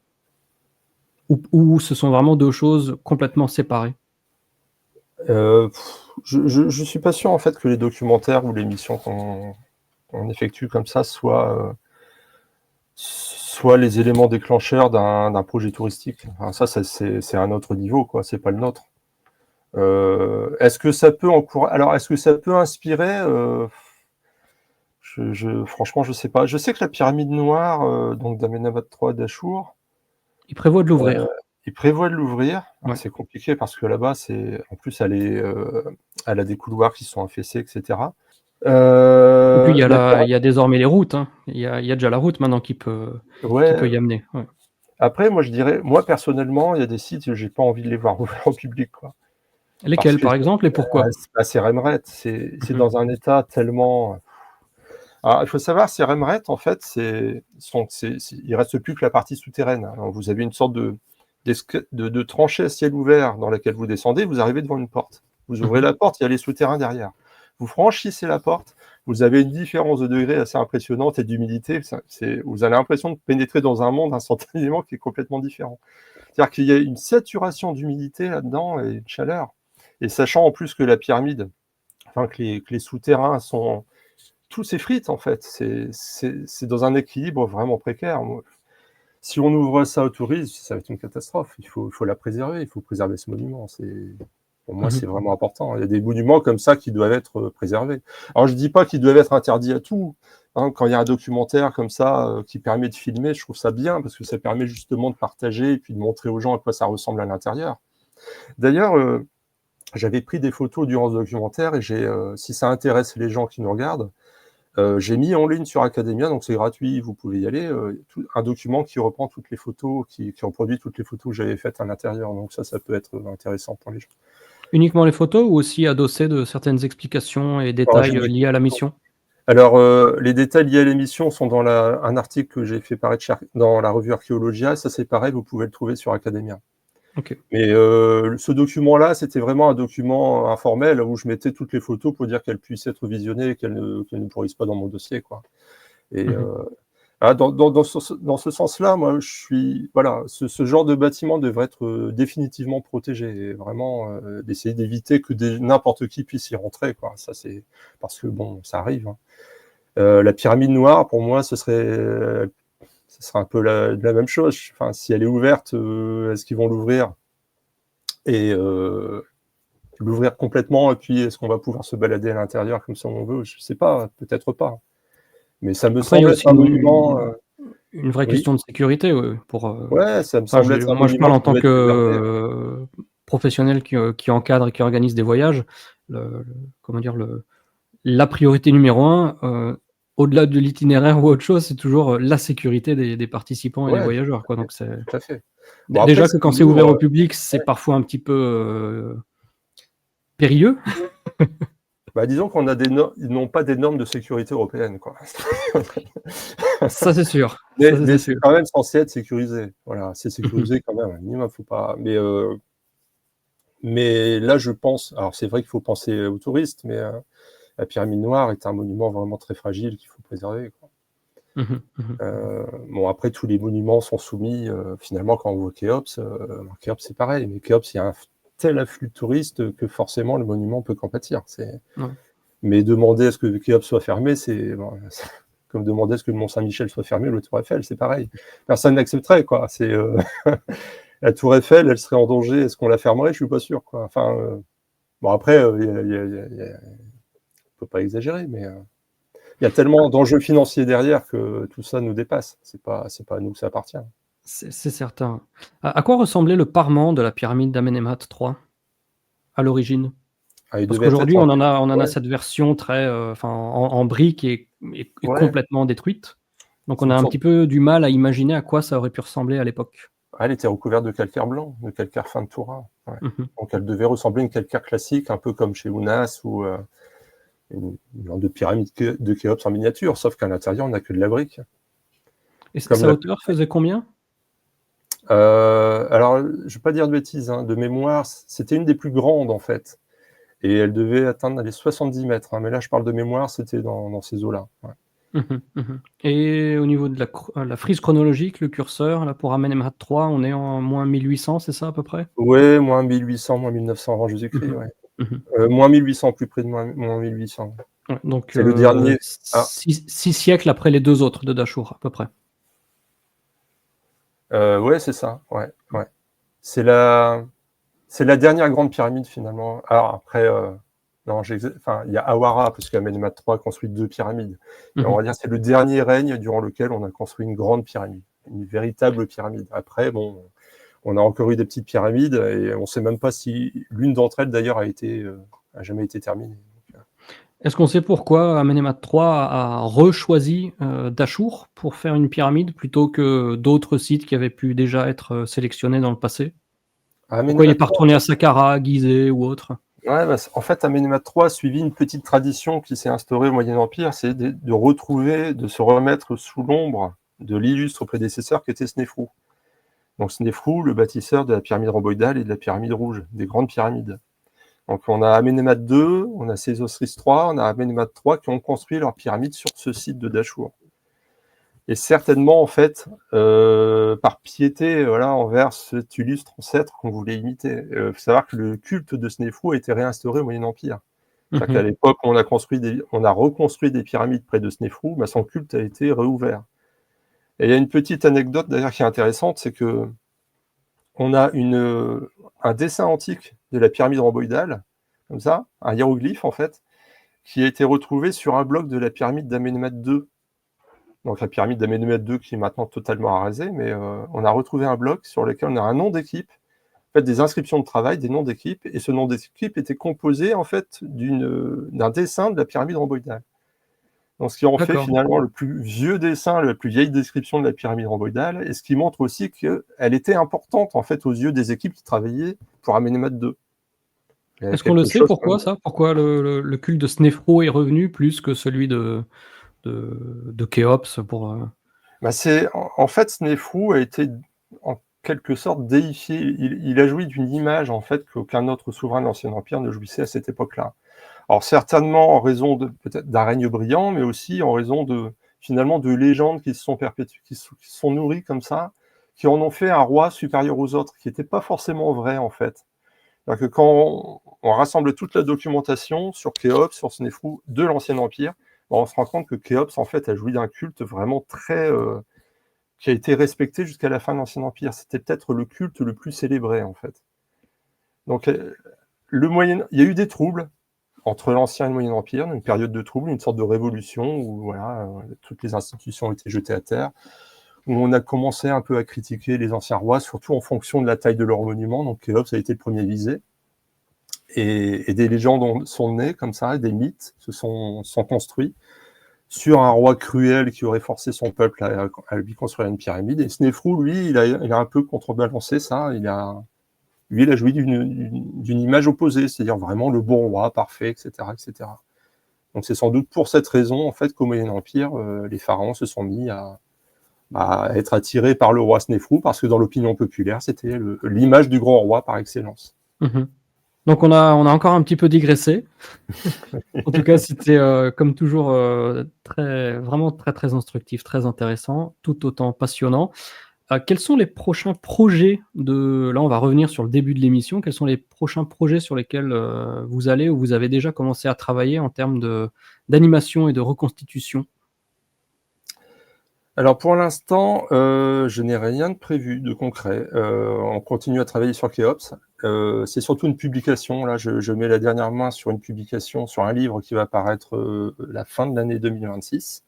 Speaker 2: Ou ce sont vraiment deux choses complètement séparées?
Speaker 3: Je suis pas sûr en fait que les documentaires ou les missions qu'on effectue comme ça soient les éléments déclencheurs d'un projet touristique. Enfin, ça c'est un autre niveau, quoi. C'est pas le nôtre. Est-ce que ça peut inspirer franchement, je sais pas. Je sais que la pyramide noire, donc d'Amenemhat III d'Achour,
Speaker 2: Il prévoit de l'ouvrir.
Speaker 3: il prévoit de l'ouvrir.
Speaker 2: Ouais.
Speaker 3: C'est compliqué parce que là-bas, en plus, elle a des couloirs qui sont affaissés, etc.
Speaker 2: Et puis il y a désormais les routes. Hein. Il y a déjà la route maintenant qui peut y amener. Ouais.
Speaker 3: Après, moi, je dirais, personnellement, il y a des sites où j'ai pas envie de les voir ouverts au public, quoi.
Speaker 2: Lesquels, par exemple, et pourquoi?
Speaker 3: C'est Remret. C'est dans un état tellement. Alors, il faut savoir, ces Remret, en fait, il reste plus que la partie souterraine. Alors, vous avez une sorte de tranchée à ciel ouvert dans laquelle vous descendez, vous arrivez devant une porte. Vous ouvrez la porte, il y a les souterrains derrière. Vous franchissez la porte, vous avez une différence de degré assez impressionnante et d'humidité. Vous avez l'impression de pénétrer dans un monde instantanément qui est complètement différent. C'est-à-dire qu'il y a une saturation d'humidité là-dedans et de chaleur. Et sachant en plus que la pyramide, que les souterrains sont... Tout s'effrite en fait. C'est dans un équilibre vraiment précaire. Si on ouvre ça au tourisme, ça va être une catastrophe. Il faut la préserver, il faut préserver ce monument. Pour moi, c'est vraiment important. Il y a des monuments comme ça qui doivent être préservés. Alors, je dis pas qu'ils doivent être interdits à tout. Quand il y a un documentaire comme ça qui permet de filmer, je trouve ça bien parce que ça permet justement de partager et puis de montrer aux gens à quoi ça ressemble à l'intérieur. D'ailleurs, j'avais pris des photos durant ce documentaire et si ça intéresse les gens qui nous regardent, j'ai mis en ligne sur Academia, donc c'est gratuit, vous pouvez y aller, un document qui reprend toutes les photos, qui reproduit toutes les photos que j'avais faites à l'intérieur. Donc ça peut être intéressant pour les gens.
Speaker 2: Uniquement les photos ou aussi adossé de certaines explications et détails liés à la mission?
Speaker 3: Alors, les détails liés à l'émission sont dans un article que j'ai fait paraître dans la revue Archéologia. Ça, c'est pareil, vous pouvez le trouver sur Academia.
Speaker 2: Okay.
Speaker 3: Mais ce document-là, c'était vraiment un document informel où je mettais toutes les photos pour dire qu'elles puissent être visionnées et qu'elles ne pourrissent pas dans mon dossier, quoi. Et dans ce sens-là, moi, ce genre de bâtiment devrait être définitivement protégé et vraiment d'essayer d'éviter que n'importe qui puisse y rentrer, quoi. Ça, c'est parce que bon, ça arrive. Hein. La pyramide noire, pour moi, ce serait un peu la même chose. Enfin, si elle est ouverte, est-ce qu'ils vont l'ouvrir et l'ouvrir complètement et puis est-ce qu'on va pouvoir se balader à l'intérieur comme ça on veut? Je sais pas, peut-être pas. Mais ça me semble être un monument.
Speaker 2: Une vraie question de sécurité,
Speaker 3: ouais, ça me semble être un
Speaker 2: moi,
Speaker 3: monument.
Speaker 2: Je parle en tant que professionnel qui encadre et qui organise des voyages. La priorité numéro 1, au-delà de l'itinéraire ou autre chose, c'est toujours la sécurité des participants et des voyageurs, quoi. Donc c'est
Speaker 3: tout à fait.
Speaker 2: Bon, déjà après, que quand c'est ouvert au public, c'est parfois un petit peu périlleux.
Speaker 3: Disons qu'on a ils n'ont pas des normes de sécurité européennes, quoi.
Speaker 2: Ça, c'est sûr.
Speaker 3: Mais c'est quand même censé être sécurisé. Voilà, c'est sécurisé quand même. Minimum, faut pas. Mais là, je pense. Alors, c'est vrai qu'il faut penser aux touristes, mais la pyramide noire est un monument vraiment très fragile qu'il faut préserver, quoi. Bon, après, tous les monuments sont soumis. Finalement, quand on voit Khéops, c'est pareil. Mais Khéops, il y a un tel afflux de touristes que forcément le monument peut qu'en pâtir. Mais demander à ce que Khéops soit fermé, c'est comme demander à ce que le Mont-Saint-Michel soit fermé ou le Tour Eiffel, c'est pareil. Personne n'accepterait, quoi. La Tour Eiffel, elle serait en danger. Est-ce qu'on la fermerait? Je suis pas sûr, quoi. Enfin, bon, après, on peut pas exagérer, mais Il y a tellement d'enjeux financiers derrière que tout ça nous dépasse. C'est pas à nous que ça appartient.
Speaker 2: C'est certain. À quoi ressemblait le parement de la pyramide d'Amenemhat III à l'origine?
Speaker 3: Ah, il
Speaker 2: Parce
Speaker 3: devait être
Speaker 2: qu'aujourd'hui,
Speaker 3: en...
Speaker 2: on en a
Speaker 3: Ouais,
Speaker 2: cette version très, en briques et
Speaker 3: ouais.
Speaker 2: complètement détruite. Donc
Speaker 3: C'est
Speaker 2: on a
Speaker 3: une
Speaker 2: un
Speaker 3: sorte...
Speaker 2: petit peu du mal à imaginer à quoi ça aurait pu ressembler à l'époque.
Speaker 3: Elle était recouverte de calcaire blanc, de calcaire fin de Toura. Ouais.
Speaker 2: Mmh.
Speaker 3: Donc elle devait ressembler à une calcaire classique, un peu comme chez Ounas ou une genre de pyramide de Khéops en miniature, sauf qu'à l'intérieur, on n'a que de la brique.
Speaker 2: Et
Speaker 3: Comme
Speaker 2: sa
Speaker 3: la...
Speaker 2: hauteur faisait combien?
Speaker 3: Alors, je ne vais pas dire de bêtises, hein, de mémoire, c'était une des plus grandes en fait. Et elle devait atteindre les 70 mètres. Hein, mais là, je parle de mémoire, c'était dans ces eaux-là. Ouais.
Speaker 2: Mmh. Et au niveau de la frise chronologique, le curseur, là, pour Amenemhat III, on est en moins 1800, c'est ça à peu près?
Speaker 3: Ouais, moins 1800, moins 1900 avant Jésus-Christ.
Speaker 2: Mmh.
Speaker 3: Ouais.
Speaker 2: Mmh.
Speaker 3: Moins 1800, plus près de moins 1800.
Speaker 2: Ouais, donc
Speaker 3: C'est le dernier. Ah,
Speaker 2: 6 siècles après les 2 autres de Dashur, à peu près.
Speaker 3: ouais, c'est ça. Ouais, ouais. C'est la dernière grande pyramide finalement. Alors après, non, enfin, il y a Awara parce qu'Amenemhat III a construit 2 pyramides. Et on
Speaker 2: Mmh.
Speaker 3: va dire que c'est le dernier règne durant lequel on a construit une grande pyramide, une véritable pyramide. Après, bon, on a encore eu des petites pyramides et on ne sait même pas si l'une d'entre elles d'ailleurs a jamais été terminée.
Speaker 2: Est-ce qu'on sait pourquoi Amenemhat III a rechoisi Dashur pour faire une pyramide plutôt que d'autres sites qui avaient pu déjà être sélectionnés dans le passé? Pourquoi il
Speaker 3: Amenemhat
Speaker 2: n'est pas
Speaker 3: III,
Speaker 2: retourné à Saqqara, Gizeh ou autre?
Speaker 3: ouais, bah, en fait, Amenemhat III a suivi une petite tradition qui s'est instaurée au Moyen Empire, c'est de retrouver, de se remettre sous l'ombre de l'illustre prédécesseur qui était Snéfrou. Donc Snéfrou, le bâtisseur de la pyramide rhomboïdale et de la pyramide rouge, des grandes pyramides. Donc on a Amenemhat II, on a Sésostris III, on a Amenemhat III qui ont construit leur pyramide sur ce site de Dashur. Et certainement, en fait, par piété envers cet illustre ancêtre qu'on voulait imiter. Il faut savoir que le culte de Snéfrou a été réinstauré au Moyen Empire. C'est-à-dire qu'à
Speaker 2: Mmh.
Speaker 3: l'époque, on a reconstruit des pyramides près de Snéfrou, bah, son culte a été réouvert. Et il y a une petite anecdote d'ailleurs qui est intéressante, c'est que on a un dessin antique de la pyramide rhomboïdale, comme ça, un hiéroglyphe en fait, qui a été retrouvé sur un bloc de la pyramide d'Amenemhat II. Donc la pyramide d'Amenemhat II qui est maintenant totalement arasée, mais on a retrouvé un bloc sur lequel on a un nom d'équipe, en fait, des inscriptions de travail, des noms d'équipe, et ce nom d'équipe était composé en fait d'un dessin de la pyramide rhomboïdale. Donc ce qui en fait
Speaker 2: D'accord.
Speaker 3: finalement le plus vieux dessin, la plus vieille description de la pyramide rhomboïdale, et ce qui montre aussi qu'elle était importante en fait aux yeux des équipes qui travaillaient pour Amenemhat II. Il y avait
Speaker 2: Est-ce qu'on le
Speaker 3: quelque
Speaker 2: sait
Speaker 3: chose
Speaker 2: pourquoi ça? Pourquoi le culte de Snéfrou est revenu plus que celui de Khéops pour,
Speaker 3: Bah en fait, Snéfrou a été en quelque sorte déifié. Il a joui d'une image en fait qu'aucun autre souverain de l'Ancien Empire ne jouissait à cette époque-là. Alors certainement en raison peut-être d'un règne brillant, mais aussi en raison finalement de légendes qui se sont perpétuées, qui se sont nourries comme ça, qui en ont fait un roi supérieur aux autres, qui n'était pas forcément vrai en fait. C'est-à-dire que quand on rassemble toute la documentation sur Khéops, sur Snéfrou de l'Ancien Empire, on se rend compte que Khéops en fait a joui d'un culte vraiment très qui a été respecté jusqu'à la fin de l'Ancien Empire. C'était peut-être le culte le plus célébré en fait. Donc il y a eu des troubles entre l'Ancien et le Moyen Empire, une période de trouble, une sorte de révolution où voilà, toutes les institutions ont été jetées à terre, où on a commencé un peu à critiquer les anciens rois, surtout en fonction de la taille de leur monument. Donc Khéops a été le premier visé. Et des légendes sont nées comme ça, et des mythes se sont construits sur un roi cruel qui aurait forcé son peuple à lui construire une pyramide. Et Snéfrou, lui, il a un peu contrebalancé ça. Il a joui d'une image opposée, c'est-à-dire vraiment le bon roi, parfait, etc., etc. Donc c'est sans doute pour cette raison, en fait, qu'au Moyen Empire, les pharaons se sont mis à être attirés par le roi Snéfrou, parce que dans l'opinion populaire, c'était l'image du grand roi par excellence.
Speaker 2: Mmh. Donc on a encore un petit peu digressé. En tout cas, c'était, comme toujours, vraiment très, très instructif, très intéressant, tout autant passionnant. Quels sont les prochains projets là, on va revenir sur le début de l'émission. Quels sont les prochains projets sur lesquels, vous allez ou vous avez déjà commencé à travailler en termes d'animation et de reconstitution?
Speaker 3: Alors pour l'instant, je n'ai rien de prévu de concret. On continue à travailler sur Keops. C'est surtout une publication. Là, je mets la dernière main sur une publication, sur un livre qui va paraître la fin de l'année 2026.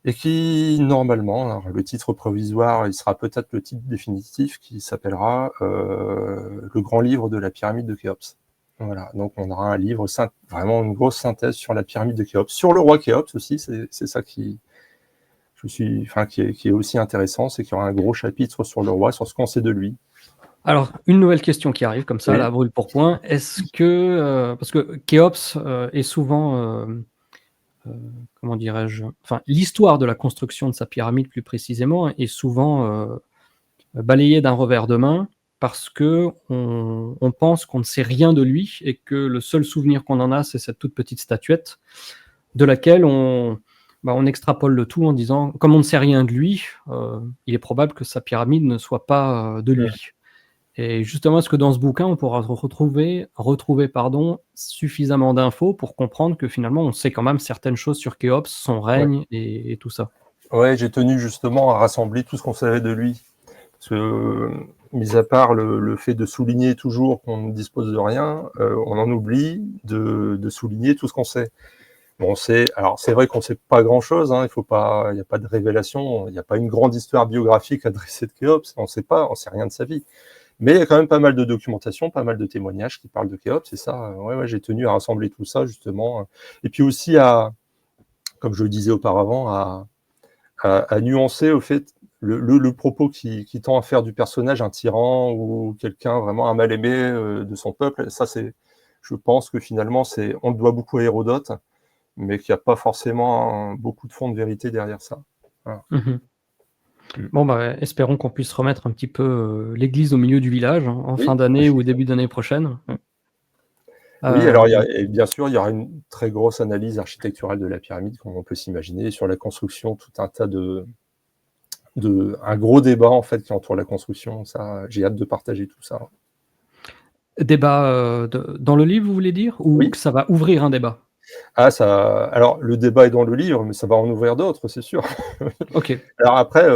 Speaker 3: Et qui, normalement, alors, le titre provisoire, il sera peut-être le titre définitif, qui s'appellera Le grand livre de la pyramide de Khéops. Voilà, donc on aura un livre, vraiment une grosse synthèse sur la pyramide de Khéops, sur le roi Khéops aussi, c'est ça qui est aussi intéressant, c'est qu'il y aura un gros chapitre sur le roi, sur ce qu'on sait de lui.
Speaker 2: Alors, une nouvelle question qui arrive comme ça,
Speaker 3: Oui.
Speaker 2: là, brûle pour point. Est-ce que, parce que Khéops est souvent, comment dirais-je, enfin, l'histoire de la construction de sa pyramide plus précisément est souvent balayée d'un revers de main parce que on pense qu'on ne sait rien de lui et que le seul souvenir qu'on en a, c'est cette toute petite statuette de laquelle on extrapole le tout en disant, comme on ne sait rien de lui, il est probable que sa pyramide ne soit pas de lui. Et justement, est-ce que dans ce bouquin, on pourra retrouver suffisamment d'infos pour comprendre que finalement, on sait quand même certaines choses sur Khéops, son règne et tout ça?
Speaker 3: Ouais, j'ai tenu justement à rassembler tout ce qu'on savait de lui. Parce que, mis à part le fait de souligner toujours qu'on ne dispose de rien, on en oublie de souligner tout ce qu'on sait. Bon, alors c'est vrai qu'on ne sait pas grand-chose, hein, il n'y a pas de révélation, il n'y a pas une grande histoire biographique adressée de Khéops, on sait rien de sa vie. Mais il y a quand même pas mal de documentation, pas mal de témoignages qui parlent de Khéops, et ça, j'ai tenu à rassembler tout ça, justement. Et puis aussi comme je le disais auparavant, à nuancer au fait le propos qui tend à faire du personnage un tyran ou quelqu'un vraiment un mal-aimé de son peuple. Ça, je pense que finalement, on le doit beaucoup à Hérodote, mais qu'il n'y a pas forcément beaucoup de fond de vérité derrière ça. Voilà.
Speaker 2: Bon, espérons qu'on puisse remettre un petit peu l'église au milieu du village, hein, en fin d'année ou début d'année prochaine.
Speaker 3: Oui, alors et bien sûr, il y aura une très grosse analyse architecturale de la pyramide, comme on peut s'imaginer, sur la construction, tout un tas un gros débat en fait qui entoure la construction. Ça, j'ai hâte de partager tout ça.
Speaker 2: Débat dans le livre, vous voulez dire, ou que ça va ouvrir un débat?
Speaker 3: Alors le débat est dans le livre, mais ça va en ouvrir d'autres, c'est sûr.
Speaker 2: Ok.
Speaker 3: Alors après,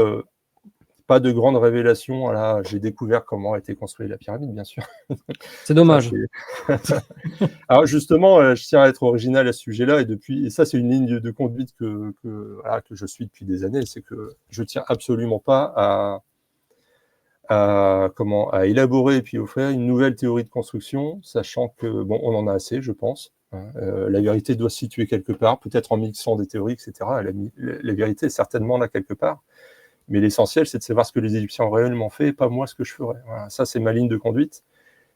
Speaker 3: pas de grandes révélations. Voilà, j'ai découvert comment a été construite la pyramide, bien sûr.
Speaker 2: C'est dommage.
Speaker 3: Alors justement, je tiens à être original à ce sujet-là, et ça c'est une ligne de conduite que je suis depuis des années, c'est que je tiens absolument pas à élaborer et puis offrir une nouvelle théorie de construction, sachant que on en a assez, je pense. La vérité doit se situer quelque part, peut-être en mixant des théories, etc. La vérité est certainement là quelque part. Mais l'essentiel, c'est de savoir ce que les Égyptiens ont réellement fait et pas moi ce que je ferais. Voilà, ça, c'est ma ligne de conduite.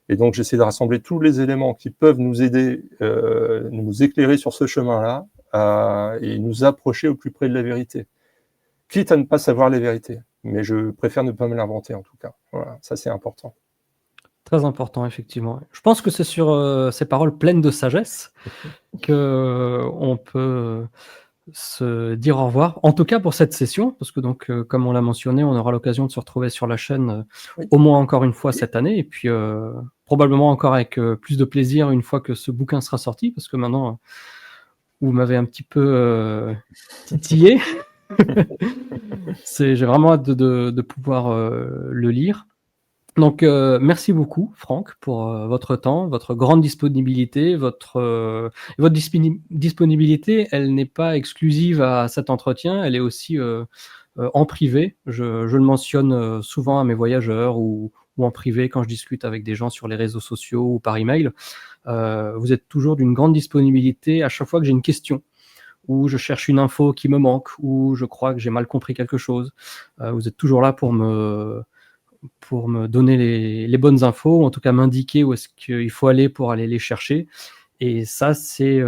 Speaker 3: Et donc, j'essaie de rassembler tous les éléments qui peuvent nous aider, nous éclairer sur ce chemin-là et nous approcher au plus près de la vérité. Quitte à ne pas savoir la vérité. Mais je préfère ne pas me l'inventer, en tout cas. Voilà, ça, c'est important.
Speaker 2: Très important, effectivement. Je pense que c'est sur ces paroles pleines de sagesse qu'on peut se dire au revoir, en tout cas pour cette session, parce que donc, comme on l'a mentionné, on aura l'occasion de se retrouver sur la chaîne au moins encore une fois cette année, et puis probablement encore avec plus de plaisir une fois que ce bouquin sera sorti, parce que maintenant, vous m'avez un petit peu titillé. J'ai vraiment hâte de pouvoir le lire. Donc, merci beaucoup, Franck, pour votre temps, votre grande disponibilité. Votre disponibilité, elle n'est pas exclusive à cet entretien, elle est aussi en privé. Je le mentionne souvent à mes voyageurs ou en privé quand je discute avec des gens sur les réseaux sociaux ou par email. Vous êtes toujours d'une grande disponibilité à chaque fois que j'ai une question, ou je cherche une info qui me manque, ou je crois que j'ai mal compris quelque chose. Vous êtes toujours là pour me donner les bonnes infos, ou en tout cas m'indiquer où est-ce qu'il faut aller pour aller les chercher. Et ça, c'est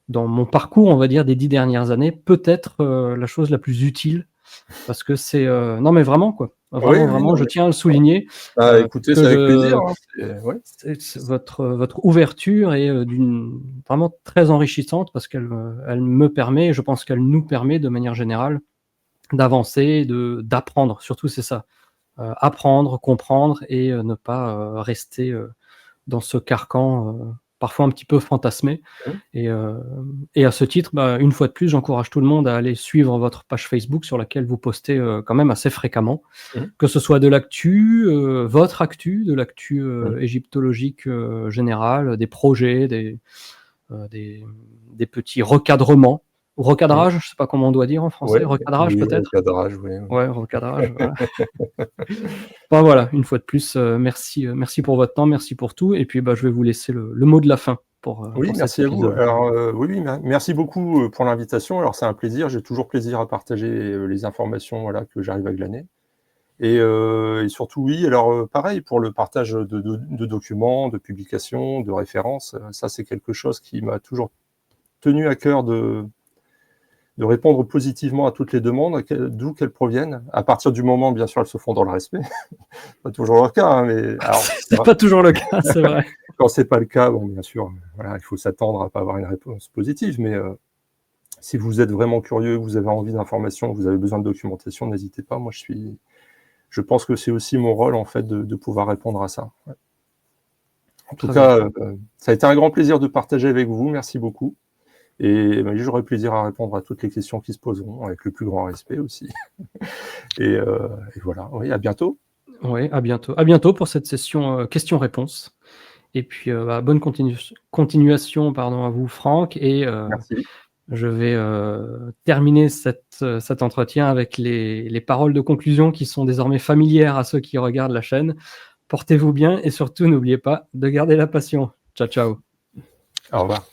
Speaker 2: dans mon parcours, on va dire, des 10 dernières années, peut-être la chose la plus utile, parce que c'est... non mais vraiment, quoi. Vraiment, je tiens à le souligner.
Speaker 3: Écoutez, c'est avec plaisir.
Speaker 2: Votre ouverture est vraiment très enrichissante, parce qu'elle me permet, et je pense qu'elle nous permet de manière générale, d'avancer, d'apprendre. Surtout, c'est ça. Apprendre, comprendre et ne pas rester dans ce carcan parfois un petit peu fantasmé. Et à ce titre, une fois de plus, j'encourage tout le monde à aller suivre votre page Facebook sur laquelle vous postez quand même assez fréquemment, que ce soit de l'actu, votre actu, de l'actu égyptologique générale, des projets, des petits recadrements. Ou recadrage, je ne sais pas comment on doit dire en français, recadrage peut-être.
Speaker 3: Recadrage, oui.
Speaker 2: Ouais, recadrage. Voilà. Voilà, une fois de plus, merci pour votre temps, merci pour tout. Et puis, je vais vous laisser le mot de la fin pour
Speaker 3: merci à vous. Alors, merci beaucoup pour l'invitation. Alors, c'est un plaisir. J'ai toujours plaisir à partager les informations que j'arrive à glaner. Et surtout, alors pareil, pour le partage de documents, de publications, de références, ça, c'est quelque chose qui m'a toujours tenu à cœur de répondre positivement à toutes les demandes, d'où qu'elles proviennent, à partir du moment, bien sûr, elles se font dans le respect. Pas toujours le cas, mais...
Speaker 2: c'est pas toujours le cas, c'est vrai.
Speaker 3: Quand c'est pas le cas, bien sûr, il faut s'attendre à pas avoir une réponse positive, mais si vous êtes vraiment curieux, vous avez envie d'informations, vous avez besoin de documentation, n'hésitez pas. Moi, je pense que c'est aussi mon rôle, en fait, de pouvoir répondre à ça. Ouais. En tout cas, ça a été un grand plaisir de partager avec vous. Merci beaucoup. Et j'aurai plaisir à répondre à toutes les questions qui se poseront, avec le plus grand respect aussi. et voilà, à bientôt.
Speaker 2: Oui, à bientôt. À bientôt pour cette session questions-réponses. Et puis, bonne continuation à vous, Franck. Et
Speaker 3: merci.
Speaker 2: Je vais terminer cet entretien avec les paroles de conclusion qui sont désormais familières à ceux qui regardent la chaîne. Portez-vous bien et surtout, n'oubliez pas de garder la passion. Ciao, ciao.
Speaker 3: Au revoir.